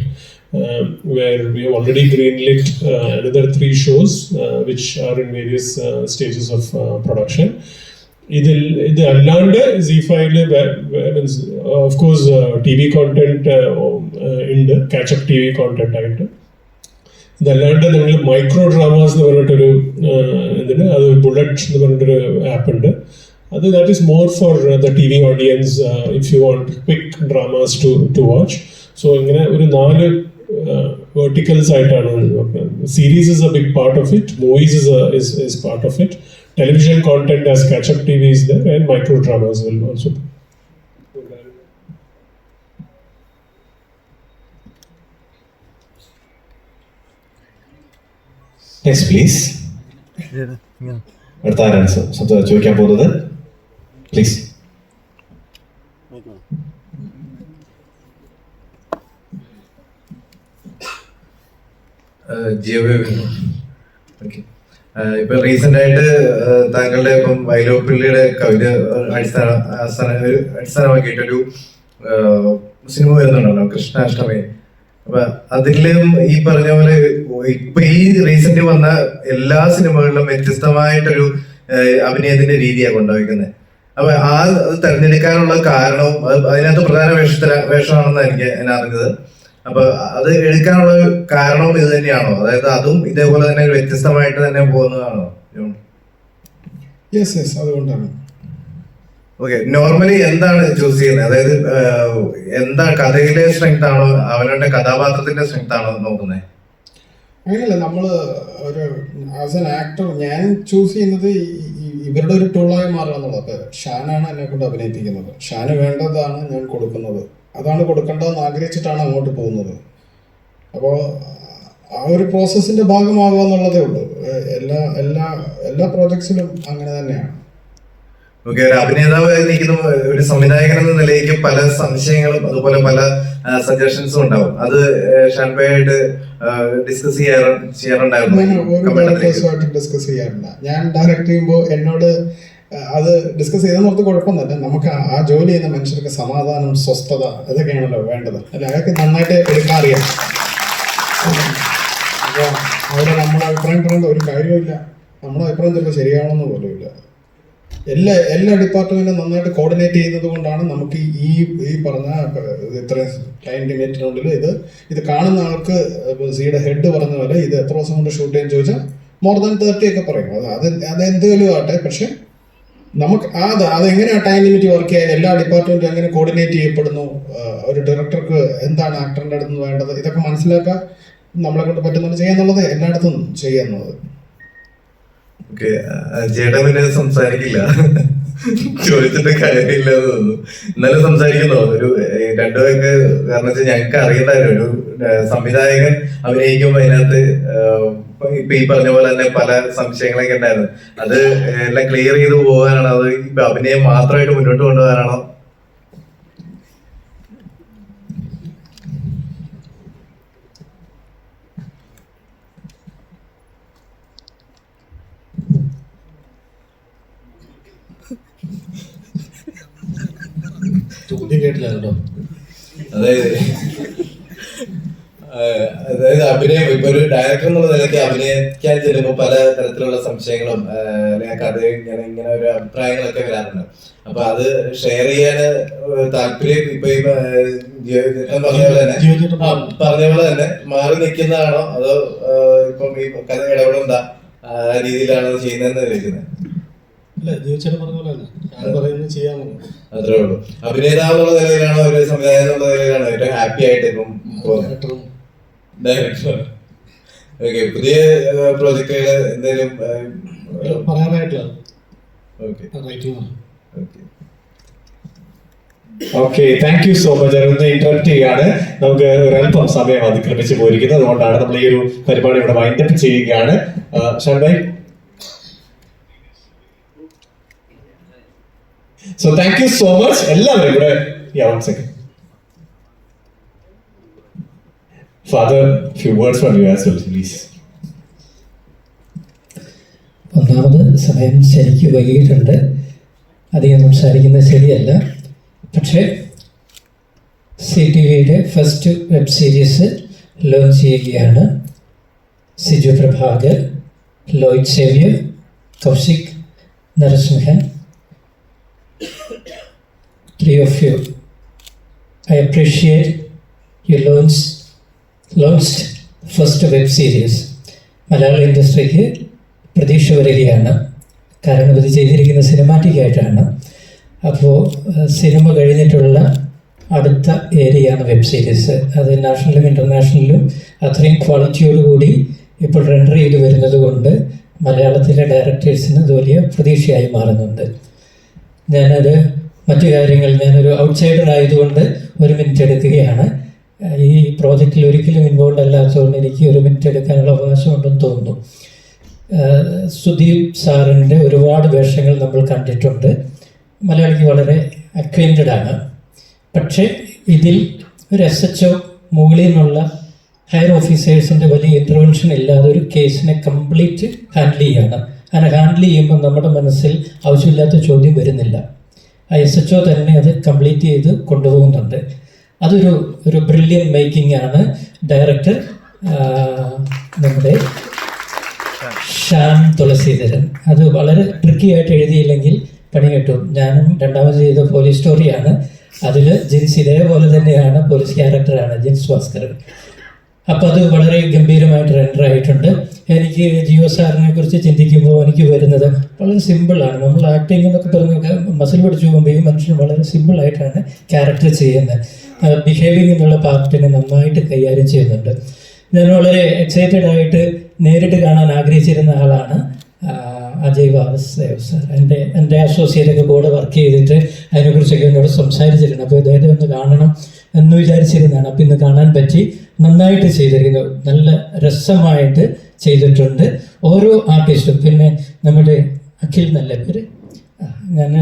S3: where we have already greenlit another 3 shows which are in various stages of production. ഇത് അല്ലാണ്ട് Z5 means of course TV content ഉണ്ട്, catch-up TV content ആയിട്ട്. ഇതല്ലാണ്ട് നിങ്ങൾ micro dramas എന്ന് പറഞ്ഞിട്ടൊരു എന്തിന് അത് bullet എന്ന് പറഞ്ഞിട്ടൊരു ആപ്പ് ഉണ്ട്. അത് that is more for the TV audience if you want quick dramas to watch. So ഇങ്ങനെ ഒരു 4 verticals ആയിട്ടാണ്. Series is a big part of it, movies is part of it, television content as catch-up TV is there, and micro dramas will also be.
S2: Next please. അടുത്ത ആരാണ് ചോദിക്കാൻ പോകുന്നത്? Please.
S18: ഇപ്പൊ recent ആയിട്ട് താങ്കളുടെ ഇപ്പം വൈലോപ്പിള്ളിയുടെ കവിത അടിസ്ഥാനമാക്കിയിട്ടൊരു സിനിമ വരുന്നുണ്ടല്ലോ, കൃഷ്ണാഷ്ടമി. അപ്പൊ അതിലും ഈ പറഞ്ഞ പോലെ ഇപ്പൊ ഈ റീസെന്റ് വന്ന എല്ലാ സിനിമകളിലും വ്യത്യസ്തമായിട്ടൊരു അഭിനയത്തിന്റെ രീതിയാണ് കൊണ്ടുപോയിരിക്കുന്നത്. അപ്പൊ അത് തെരഞ്ഞെടുക്കാനുള്ള കാരണവും അതിനകത്ത് പ്രധാന വേഷമാണെന്ന് എന്നെ അറിഞ്ഞത്. അപ്പൊ അത് എടുക്കാനുള്ള കാരണവും ഇത് തന്നെയാണോ? അതായത് അതും ഇതേപോലെ തന്നെ വ്യത്യസ്തമായിട്ട് തന്നെ പോകുന്നതാണോ?
S6: യെസ് അതുകൊണ്ടാണ്.
S18: ഓക്കെ, നോർമലി എന്താണ് ചൂസ് ചെയ്യുന്നത്? അതായത് എന്താ കഥയിലെ സ്ട്രെങ്ത് ആണോ അവരുടെ കഥാപാത്രത്തിന്റെ സ്ട്രെങ്ത് ആണോ നോക്കുന്നത്?
S6: അങ്ങനെയല്ല, നമ്മൾ ഒരു ആസ് എൻ ആക്ടർ ഞാൻ ചൂസ് ചെയ്യുന്നത് ഇവരുടെ ഒരു ടൂളായി മാറുക എന്നുള്ളത്. അപ്പോൾ ഷാനാണ് എന്നെ കൊണ്ട് അഭിനയിപ്പിക്കുന്നത്, ഷാന് വേണ്ടതാണ് ഞാൻ കൊടുക്കുന്നത്, അതാണ് കൊടുക്കേണ്ടതെന്ന് ആഗ്രഹിച്ചിട്ടാണ് അങ്ങോട്ട് പോകുന്നത്. അപ്പോൾ ആ ഒരു പ്രോസസ്സിന്റെ ഭാഗമാകുക എന്നുള്ളതേ ഉള്ളൂ. എല്ലാ പ്രോജക്ട്സിലും അങ്ങനെ തന്നെയാണ്.
S18: ഓക്കെ, ഒരു അഭിനേതാവ് നിൽക്കുന്ന ഒരു സംവിധായകൻ എന്ന നിലയ്ക്ക് പല സംശയങ്ങളും അതുപോലെ പല സജഷൻസും ഉണ്ടാവും. അത് ഷാൻബായിട്ട് ഡിസ്കസ് ചെയ്യാറുണ്ടായിരുന്നു?
S6: ഡിസ്കസ് ചെയ്യാറില്ല. ഞാൻ ഡയറക്റ്റ് ചെയ്യുമ്പോൾ എന്നോട് അത് ഡിസ്കസ് ചെയ്തെന്നോർത്ത് കുഴപ്പമൊന്നുമില്ല. നമുക്ക് ആ ജോലി ചെയ്യുന്ന മനുഷ്യർക്ക് സമാധാനം, സ്വസ്ഥത, ഇതൊക്കെയാണല്ലോ വേണ്ടത്. അല്ല, അതൊക്കെ നന്നായിട്ട് എടുക്കാൻ അറിയാം. അപ്പോൾ അവിടെ നമ്മുടെ അഭിപ്രായം പറയേണ്ട ഒരു കാര്യമില്ല. നമ്മുടെ അഭിപ്രായം ചിലപ്പോൾ ശരിയാവണമെന്ന് പോലുമില്ല. എല്ലാ ഡിപ്പാർട്ട്മെന്റും നന്നായിട്ട് കോർഡിനേറ്റ് ചെയ്യുന്നത് കൊണ്ടാണ് നമുക്ക് ഈ പറഞ്ഞ ഇത്രയും ടൈം ലിമിറ്റിനുള്ളിൽ ഇത് കാണുന്ന ആൾക്ക് സിയുടെ ഹെഡ് പറഞ്ഞ പോലെ ഇത് എത്ര ദിവസം കൊണ്ട് ഷൂട്ട് ചെയ്യാൻ ചോദിച്ചാൽ മോർ ദാൻ 30 ഒക്കെ പറയും. അത് എന്തെങ്കിലും ആട്ടെ, പക്ഷെ നമുക്ക് അതെങ്ങനെയാണ് ടൈം ലിമിറ്റ് വർക്ക് ചെയ്യാൻ, എല്ലാ ഡിപ്പാർട്ട്മെന്റും എങ്ങനെ കോർഡിനേറ്റ് ചെയ്യപ്പെടുന്നു, ഒരു ഡയറക്ടർക്ക് എന്താണ് ആക്ടറിന്റെ അടുത്ത് നിന്ന് വേണ്ടത്, ഇതൊക്കെ മനസ്സിലാക്കാൻ നമ്മളെ കൊണ്ട് പറ്റുന്നത് ചെയ്യാന്നുള്ളത് എല്ലായിടത്തും ചെയ്യാന്നുള്ളത്.
S18: ഓക്കെ, ചേട്ടാ പിന്നെ സംസാരിക്കില്ല, ചോദിച്ചിട്ട് കാര്യമില്ല എന്ന് തോന്നുന്നു. എന്നാലും സംസാരിക്കുന്നോ ഒരു രണ്ടുപേർക്ക്? കാരണം വെച്ചാൽ ഞങ്ങൾക്ക് അറിയണ്ടായിരുന്നു, ഒരു സംവിധായകൻ അഭിനയിക്കുമ്പോൾ അതിനകത്ത് ഇപ്പൊ ഈ പറഞ്ഞ പോലെ തന്നെ പല സംശയങ്ങളൊക്കെ ഉണ്ടായിരുന്നു. അത് എല്ലാം ക്ലിയർ ചെയ്ത് പോകാനാണോ, അത് ഇപ്പൊ അഭിനയം മാത്രമായിട്ട് മുന്നോട്ട് കൊണ്ടുപോകാനാണോ?
S9: ചോദ്യം കേട്ടില്ല കേട്ടോ.
S18: അതായത് അഭിനയം ഇപ്പൊ ഒരു ഡയറക്ടർ എന്നുള്ള നിലയ്ക്ക് അഭിനയിക്കാൻ ചെല്ലുമ്പോൾ പല തരത്തിലുള്ള സംശയങ്ങളും കഥ ഇങ്ങനെ ഒരു അഭിപ്രായങ്ങളൊക്കെ വരാറുണ്ട്. അപ്പൊ അത് ഷെയർ ചെയ്യാൻ താല്പര്യം ഇപ്പൊ ഈ പറഞ്ഞ പോലെ തന്നെ മാറി നിൽക്കുന്നതാണോ, അതോ ഇപ്പം ഈ കഥ ഇടപെടണ്ട രീതിയിലാണോ ചെയ്യുന്നതെന്ന് ചോദിക്കുന്നത്? അത്രേ ഉള്ളൂ. അഭിനേതാവ് എന്നുള്ള നിലയിലാണോ, ഒരു സംവിധായകൻ എന്നുള്ള നിലയിലാണോ ഏറ്റവും ഹാപ്പി ആയിട്ട് ഇപ്പം ഡയറക്ടർ? ഓക്കെ, പുതിയ പ്രോജക്റ്റുകൾ എന്തെങ്കിലും
S12: പറയാനായിട്ടില്ല.
S2: Okay, thank you so much. അതൊന്ന് ഇന്ററപ്റ്റ് ചെയ്യാണ്, നമുക്ക് ഒരല്പം സമയം അതിക്രമിച്ച് പോയിരിക്കുന്നത്, അതുകൊണ്ടാണ് നമ്മൾ ഈ ഒരു പരിപാടി ഇവിടെ വൈൻഡപ്പ് ചെയ്യുകയാണ്. ഷാൻബായ്, so thank you so much. എല്ലാവരും ഇവിടെ one second. Father, few words from you as well, please.
S19: ഒന്നാമത് സമയം ശരിക്കും വൈകിട്ടുണ്ട്, അധികം സംസാരിക്കുന്നത് ശരിയല്ല. പക്ഷേ CTVയുടെ ഫസ്റ്റ് വെബ് സീരീസ് ലോഞ്ച് ചെയ്യുകയാണ്. Siju Prabhakar, Lloyd Xavier, Kaushik Narasimhan, three of you. I appreciate you launched first web series. മലയാള ഇൻഡസ്ട്രിക്ക് പ്രതീക്ഷ വരികയാണ്. കാരണം ഇത് ചെയ്തിരിക്കുന്ന സിനിമാറ്റിക് ആയിട്ടാണ്. അപ്പോൾ സിനിമ കഴിഞ്ഞിട്ടുള്ള അടുത്ത ഏരിയയാണ് വെബ് സീരീസ്. അത് നാഷണലിലും ഇൻ്റർനാഷണലിലും അത്രയും ക്വാളിറ്റിയോടുകൂടി ഇപ്പോൾ റെൻഡർ ചെയ്ത് വരുന്നത് കൊണ്ട് മലയാളത്തിലെ ഡയറക്ടേഴ്സിന് ഇത് വലിയ പ്രതീക്ഷയായി മാറുന്നുണ്ട്. മറ്റു കാര്യങ്ങൾ ഞാനൊരു ഔട്ട്സൈഡർ ആയതുകൊണ്ട് 1 മിനിറ്റ് എടുക്കുകയാണ്. ഈ പ്രോജക്റ്റിൽ ഒരിക്കലും ഇൻവോൾവ് അല്ലാത്തതുകൊണ്ട് എനിക്ക് 1 മിനിറ്റ് എടുക്കാനുള്ള അവകാശമുണ്ടെന്ന് തോന്നുന്നു. സുദീപ് സാറിൻ്റെ ഒരുപാട് വേഷങ്ങൾ നമ്മൾ കണ്ടിട്ടുണ്ട്, മലയാളിക്ക് വളരെ അക്വൈൻറ്റഡ് ആണ്. പക്ഷേ ഇതിൽ ഒരു SHO മുകളിൽ നിന്നുള്ള ഹയർ ഓഫീസേഴ്സിൻ്റെ വലിയ ഇൻ്റർവെൻഷൻ ഇല്ലാതെ ഒരു കേസിനെ കംപ്ലീറ്റ് ഹാൻഡിൽ ചെയ്യാണ്. അങ്ങനെ ഹാൻഡിൽ ചെയ്യുമ്പോൾ നമ്മുടെ മനസ്സിൽ ആവശ്യമില്ലാത്ത ചോദ്യം വരുന്നില്ല. ആ SHO തന്നെ അത് കംപ്ലീറ്റ് ചെയ്ത് കൊണ്ടുപോകുന്നുണ്ട്. അതൊരു ബ്രില്യൻ മേക്കിംഗ് ആണ്. ഡയറക്ടർ നമ്മുടെ ഷാൻ തുളസീധരൻ അത് വളരെ ട്രിക്കി ആയിട്ട് എഴുതിയില്ലെങ്കിൽ പണി കിട്ടും. ഞാനും രണ്ടാമത് ചെയ്ത പോലീസ് സ്റ്റോറിയാണ്. അതിൽ ജിൻസ് ഇതേപോലെ തന്നെയാണ്, പോലീസ് ക്യാരക്ടറാണ് ജിൻസ് ഭാസ്കർ. അപ്പോൾ അത് വളരെ ഗംഭീരമായിട്ട് റെൻഡർ ആയിട്ടുണ്ട്. എനിക്ക് ജിയോ സാറിനെ കുറിച്ച് ചിന്തിക്കുമ്പോൾ എനിക്ക് വരുന്നത് വളരെ സിമ്പിളാണ്. നമ്മൾ ആക്ടിങ് എന്നൊക്കെ പറഞ്ഞൊക്കെ മസിൽ പിടിച്ചു പോകുമ്പോൾ ഈ മനുഷ്യൻ വളരെ സിമ്പിളായിട്ടാണ് ക്യാരക്ടർ ചെയ്യുന്നത്. ബിഹേവിങ് എന്നുള്ള പാർട്ടിനെ നന്നായിട്ട് കൈകാര്യം ചെയ്യുന്നുണ്ട്. ഞാൻ വളരെ എക്സൈറ്റഡ് ആയിട്ട് നേരിട്ട് കാണാൻ ആഗ്രഹിച്ചിരുന്ന ആളാണ് അജയ് വാസുദേവ് സാർ. എൻ്റെ അസോസിയേറ്റൊക്കെ കൂടെ വർക്ക് ചെയ്തിട്ട് അതിനെക്കുറിച്ചൊക്കെ എന്നോട് സംസാരിച്ചിട്ടുണ്ട്. അപ്പോൾ ഇദ്ദേഹത്തെ ഒന്ന് കാണണം എന്ന് വിചാരിച്ചിരുന്നതാണ്. അപ്പോൾ ഇന്ന് കാണാൻ പറ്റി. നന്നായിട്ട് ചെയ്തിരിക്കുന്നു, നല്ല രസമായിട്ട് ചെയ്തിട്ടുണ്ട് ഓരോ ആർട്ടിസ്റ്റും. പിന്നെ നമ്മുടെ അഖിൽ നല്ല പേര്, ഞാൻ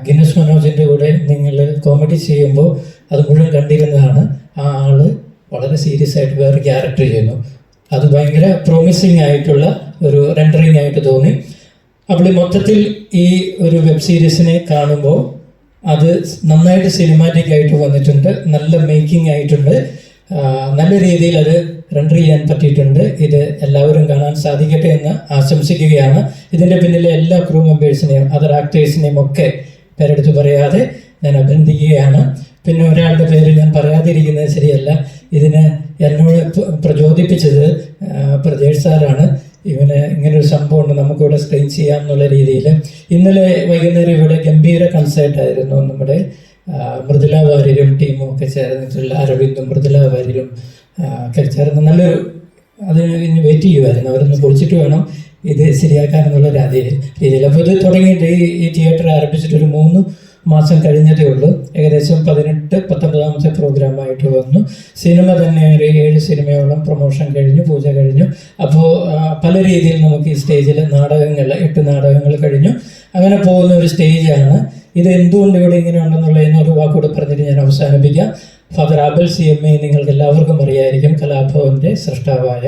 S19: ഗിന്നസ് മനോജിൻ്റെ കൂടെ നിങ്ങൾ കോമഡി ചെയ്യുമ്പോൾ അത് മുഴുവൻ കണ്ടിരുന്നതാണ്. ആ ആള് വളരെ സീരിയസ് ആയിട്ട് വേറെ ക്യാരക്ടർ ചെയ്യുന്നു. അത് ഭയങ്കര പ്രോമിസിങ് ആയിട്ടുള്ള ഒരു റെൻഡറിങ് ആയിട്ട് തോന്നി. അപ്പോൾ മൊത്തത്തിൽ ഈ ഒരു വെബ് സീരീസിനെ കാണുമ്പോൾ അത് നന്നായിട്ട് സിനിമാറ്റിക് ആയിട്ട് വന്നിട്ടുണ്ട്, നല്ല മേക്കിംഗ് ആയിട്ടുണ്ട്, നല്ല രീതിയിൽ അത് റെൻഡർ ചെയ്യാൻ പറ്റിയിട്ടുണ്ട്. ഇത് എല്ലാവരും കാണാൻ സാധിക്കട്ടെ എന്ന് ആശംസിക്കുകയാണ്. ഇതിൻ്റെ പിന്നിലെ എല്ലാ ക്രൂ മെമ്പേഴ്സിനെയും അതർ ആക്ടേഴ്സിനെയും ഒക്കെ പേരെടുത്ത് പറയാതെ ഞാൻ അഭിനന്ദിക്കുകയാണ്. പിന്നെ ഒരാളുടെ പേര് ഞാൻ പറയാതിരിക്കുന്നത് ശരിയല്ല. ഇതിന് എന്നോട് പ്രചോദിപ്പിച്ചത് പ്രജേഷ് സാറാണ്. ഇവന് ഇങ്ങനൊരു സംഭവമുണ്ട്, നമുക്കിവിടെ സ്ക്രീൻ ചെയ്യാം എന്നുള്ള രീതിയിൽ. ഇന്നലെ വൈകുന്നേരം ഇവിടെ ഗംഭീര കൺസേർട്ടായിരുന്നു. നമ്മുടെ മൃദുല വാര്യരും ടീമും ഒക്കെ ചേർന്നിട്ടുള്ള, അരവിന്ദും മൃദുല വാര്യരും ഒക്കെ ചേർന്ന് നല്ലൊരു, അതിന് ഇനി വെയിറ്റ് ചെയ്യുമായിരുന്നു. അവരൊന്ന് പൊളിച്ചിട്ട് വേണം ഇത് ശരിയാക്കാനെന്നുള്ള രീതിയിൽ. അപ്പോൾ ഇത് തുടങ്ങിയിട്ട് ഈ തിയേറ്റർ ആരംഭിച്ചിട്ടൊരു 3 മാസം കഴിഞ്ഞതേ ഉള്ളൂ. ഏകദേശം 18-19 പ്രോഗ്രാമായിട്ട് വന്നു. സിനിമ തന്നെ ഒരു 7 സിനിമയോളം പ്രൊമോഷൻ കഴിഞ്ഞു, പൂജ കഴിഞ്ഞു. അപ്പോൾ പല രീതിയിൽ നമുക്ക് ഈ സ്റ്റേജിൽ 8 നാടകങ്ങൾ കഴിഞ്ഞു. അങ്ങനെ പോകുന്ന ഒരു സ്റ്റേജാണ് ഇത്. എന്തുകൊണ്ട് ഇവിടെ ഇങ്ങനെ ഉണ്ടെന്നുള്ളതിന് ഒരു വാക്കുകൂടെ പറഞ്ഞിട്ട് ഞാൻ അവസാനിപ്പിക്കാം. ഫാദർ ആബൽ CMA നിങ്ങൾക്ക് എല്ലാവർക്കും അറിയായിരിക്കും, കലാഭവൻ്റെ സൃഷ്ടാവായ.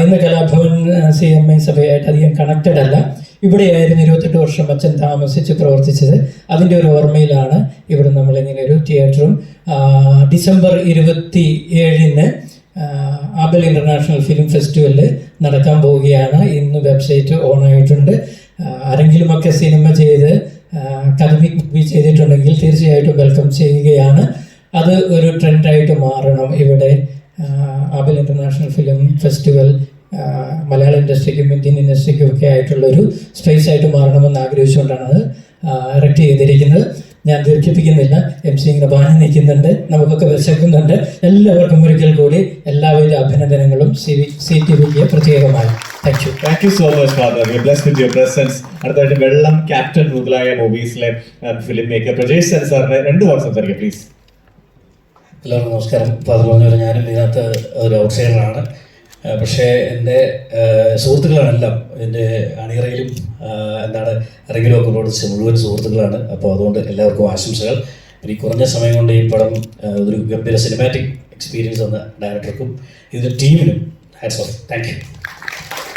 S19: ഇന്ന് കലാഭവൻ CMA സഭയായിട്ട് അധികം കണക്റ്റഡ് അല്ല. ഇവിടെയായിരുന്നു 28 വർഷം അച്ഛൻ താമസിച്ച് പ്രവർത്തിച്ചത്. അതിൻ്റെ ഒരു ഓർമ്മയിലാണ് ഇവിടെ നമ്മളിങ്ങനെ ഒരു തിയേറ്ററും. December 27-ന് Abel international film festival നടക്കാൻ പോവുകയാണ്. ഇന്ന് വെബ്സൈറ്റ് ഓൺ ആയിട്ടുണ്ട്. ആരെങ്കിലുമൊക്കെ സിനിമ ചെയ്ത് അക്കാദമിക് മൂവി ചെയ്തിട്ടുണ്ടെങ്കിൽ തീർച്ചയായിട്ടും വെൽക്കം ചെയ്യുകയാണ്. അത് ഒരു ട്രെൻഡായിട്ട് മാറണം. ഇവിടെ ആബൽ ഇൻ്റർനാഷണൽ ഫിലിം ഫെസ്റ്റിവൽ മലയാള ഇൻഡസ്ട്രിക്കും ഇന്ത്യൻ ഇൻഡസ്ട്രിക്കും ഒക്കെ ആയിട്ടുള്ളൊരു സ്പേസ് ആയിട്ട് മാറണമെന്ന് ആഗ്രഹിച്ചുകൊണ്ടാണ് അത് എറക്ട് ചെയ്തിരിക്കുന്നത്. ഞാൻ ദീർഘിപ്പിക്കുന്നില്ല. MC ഇങ്ങനെ ബാനി നിൽക്കുന്നുണ്ട്, നമുക്കൊക്കെ വിശക്കുന്നുണ്ട്. എല്ലാവർക്കും ഒരിക്കൽ കൂടി എല്ലാവിധ അഭിനന്ദനങ്ങളും CTVക്ക് പ്രത്യേകമായി.
S2: Thank you so much father. We blessed with your presence. അടുത്തായിട്ട് വെള്ളം, ക്യാപ്റ്റൻ മുതലായ മൂവീസിലെ ഫിലിം മേക്കർ പ്രജേഷ് സെൻ സാറിനെ 2 വാക്ക് സംസാരിക്കാം പ്ലീസ്.
S9: എല്ലാവർക്കും നമസ്കാരം. ഫാദർ പറഞ്ഞ പോലെ ഞാനും ഇതിനകത്ത് ഒരു ഔട്ട്സൈഡറാണ്. പക്ഷേ എൻ്റെ സുഹൃത്തുക്കളാണെല്ലാം എൻ്റെ അണിയറയിലും ഇറങ്ങിലും ഒക്കെ പ്രവർത്തിച്ച മുഴുവൻ സുഹൃത്തുക്കളാണ്. അപ്പോൾ അതുകൊണ്ട് എല്ലാവർക്കും ആശംസകൾ. ഈ കുറഞ്ഞ സമയം കൊണ്ട് ഈ പടം ഒരു ഗംഭീര സിനിമാറ്റിക് എക്സ്പീരിയൻസ് തന്ന ഡയറക്ടർക്കും ഇതിൻ്റെ ടീമിനും hats off. Thank you.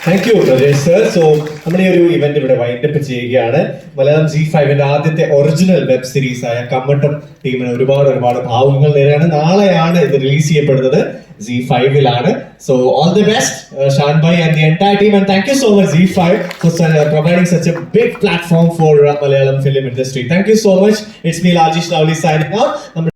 S2: Thank U Prajesh sir. So നമ്മുടെ ഈ ഒരു ഇവന്റ് ഇവിടെ വൈൻഡപ്പ് ചെയ്യുകയാണ്. മലയാളം ZEE5ന്റെ ആദ്യത്തെ ഒറിജിനൽ വെബ് സീരീസ് ആയ കമ്മട്ടം ടീമിന് ഒരുപാട് ഭാവുകങ്ങൾ നേരെയാണ്. നാളെയാണ് ഇത് റിലീസ് ചെയ്യപ്പെടുന്നത്, ZEE5-ലാണ്. So all the best Shan ഭായ് and the entire team, and thank you so much ZEE5 for providing such a big platform for Malayalam film industry. Thank you so much. It's me Rajesh Lavli signing out.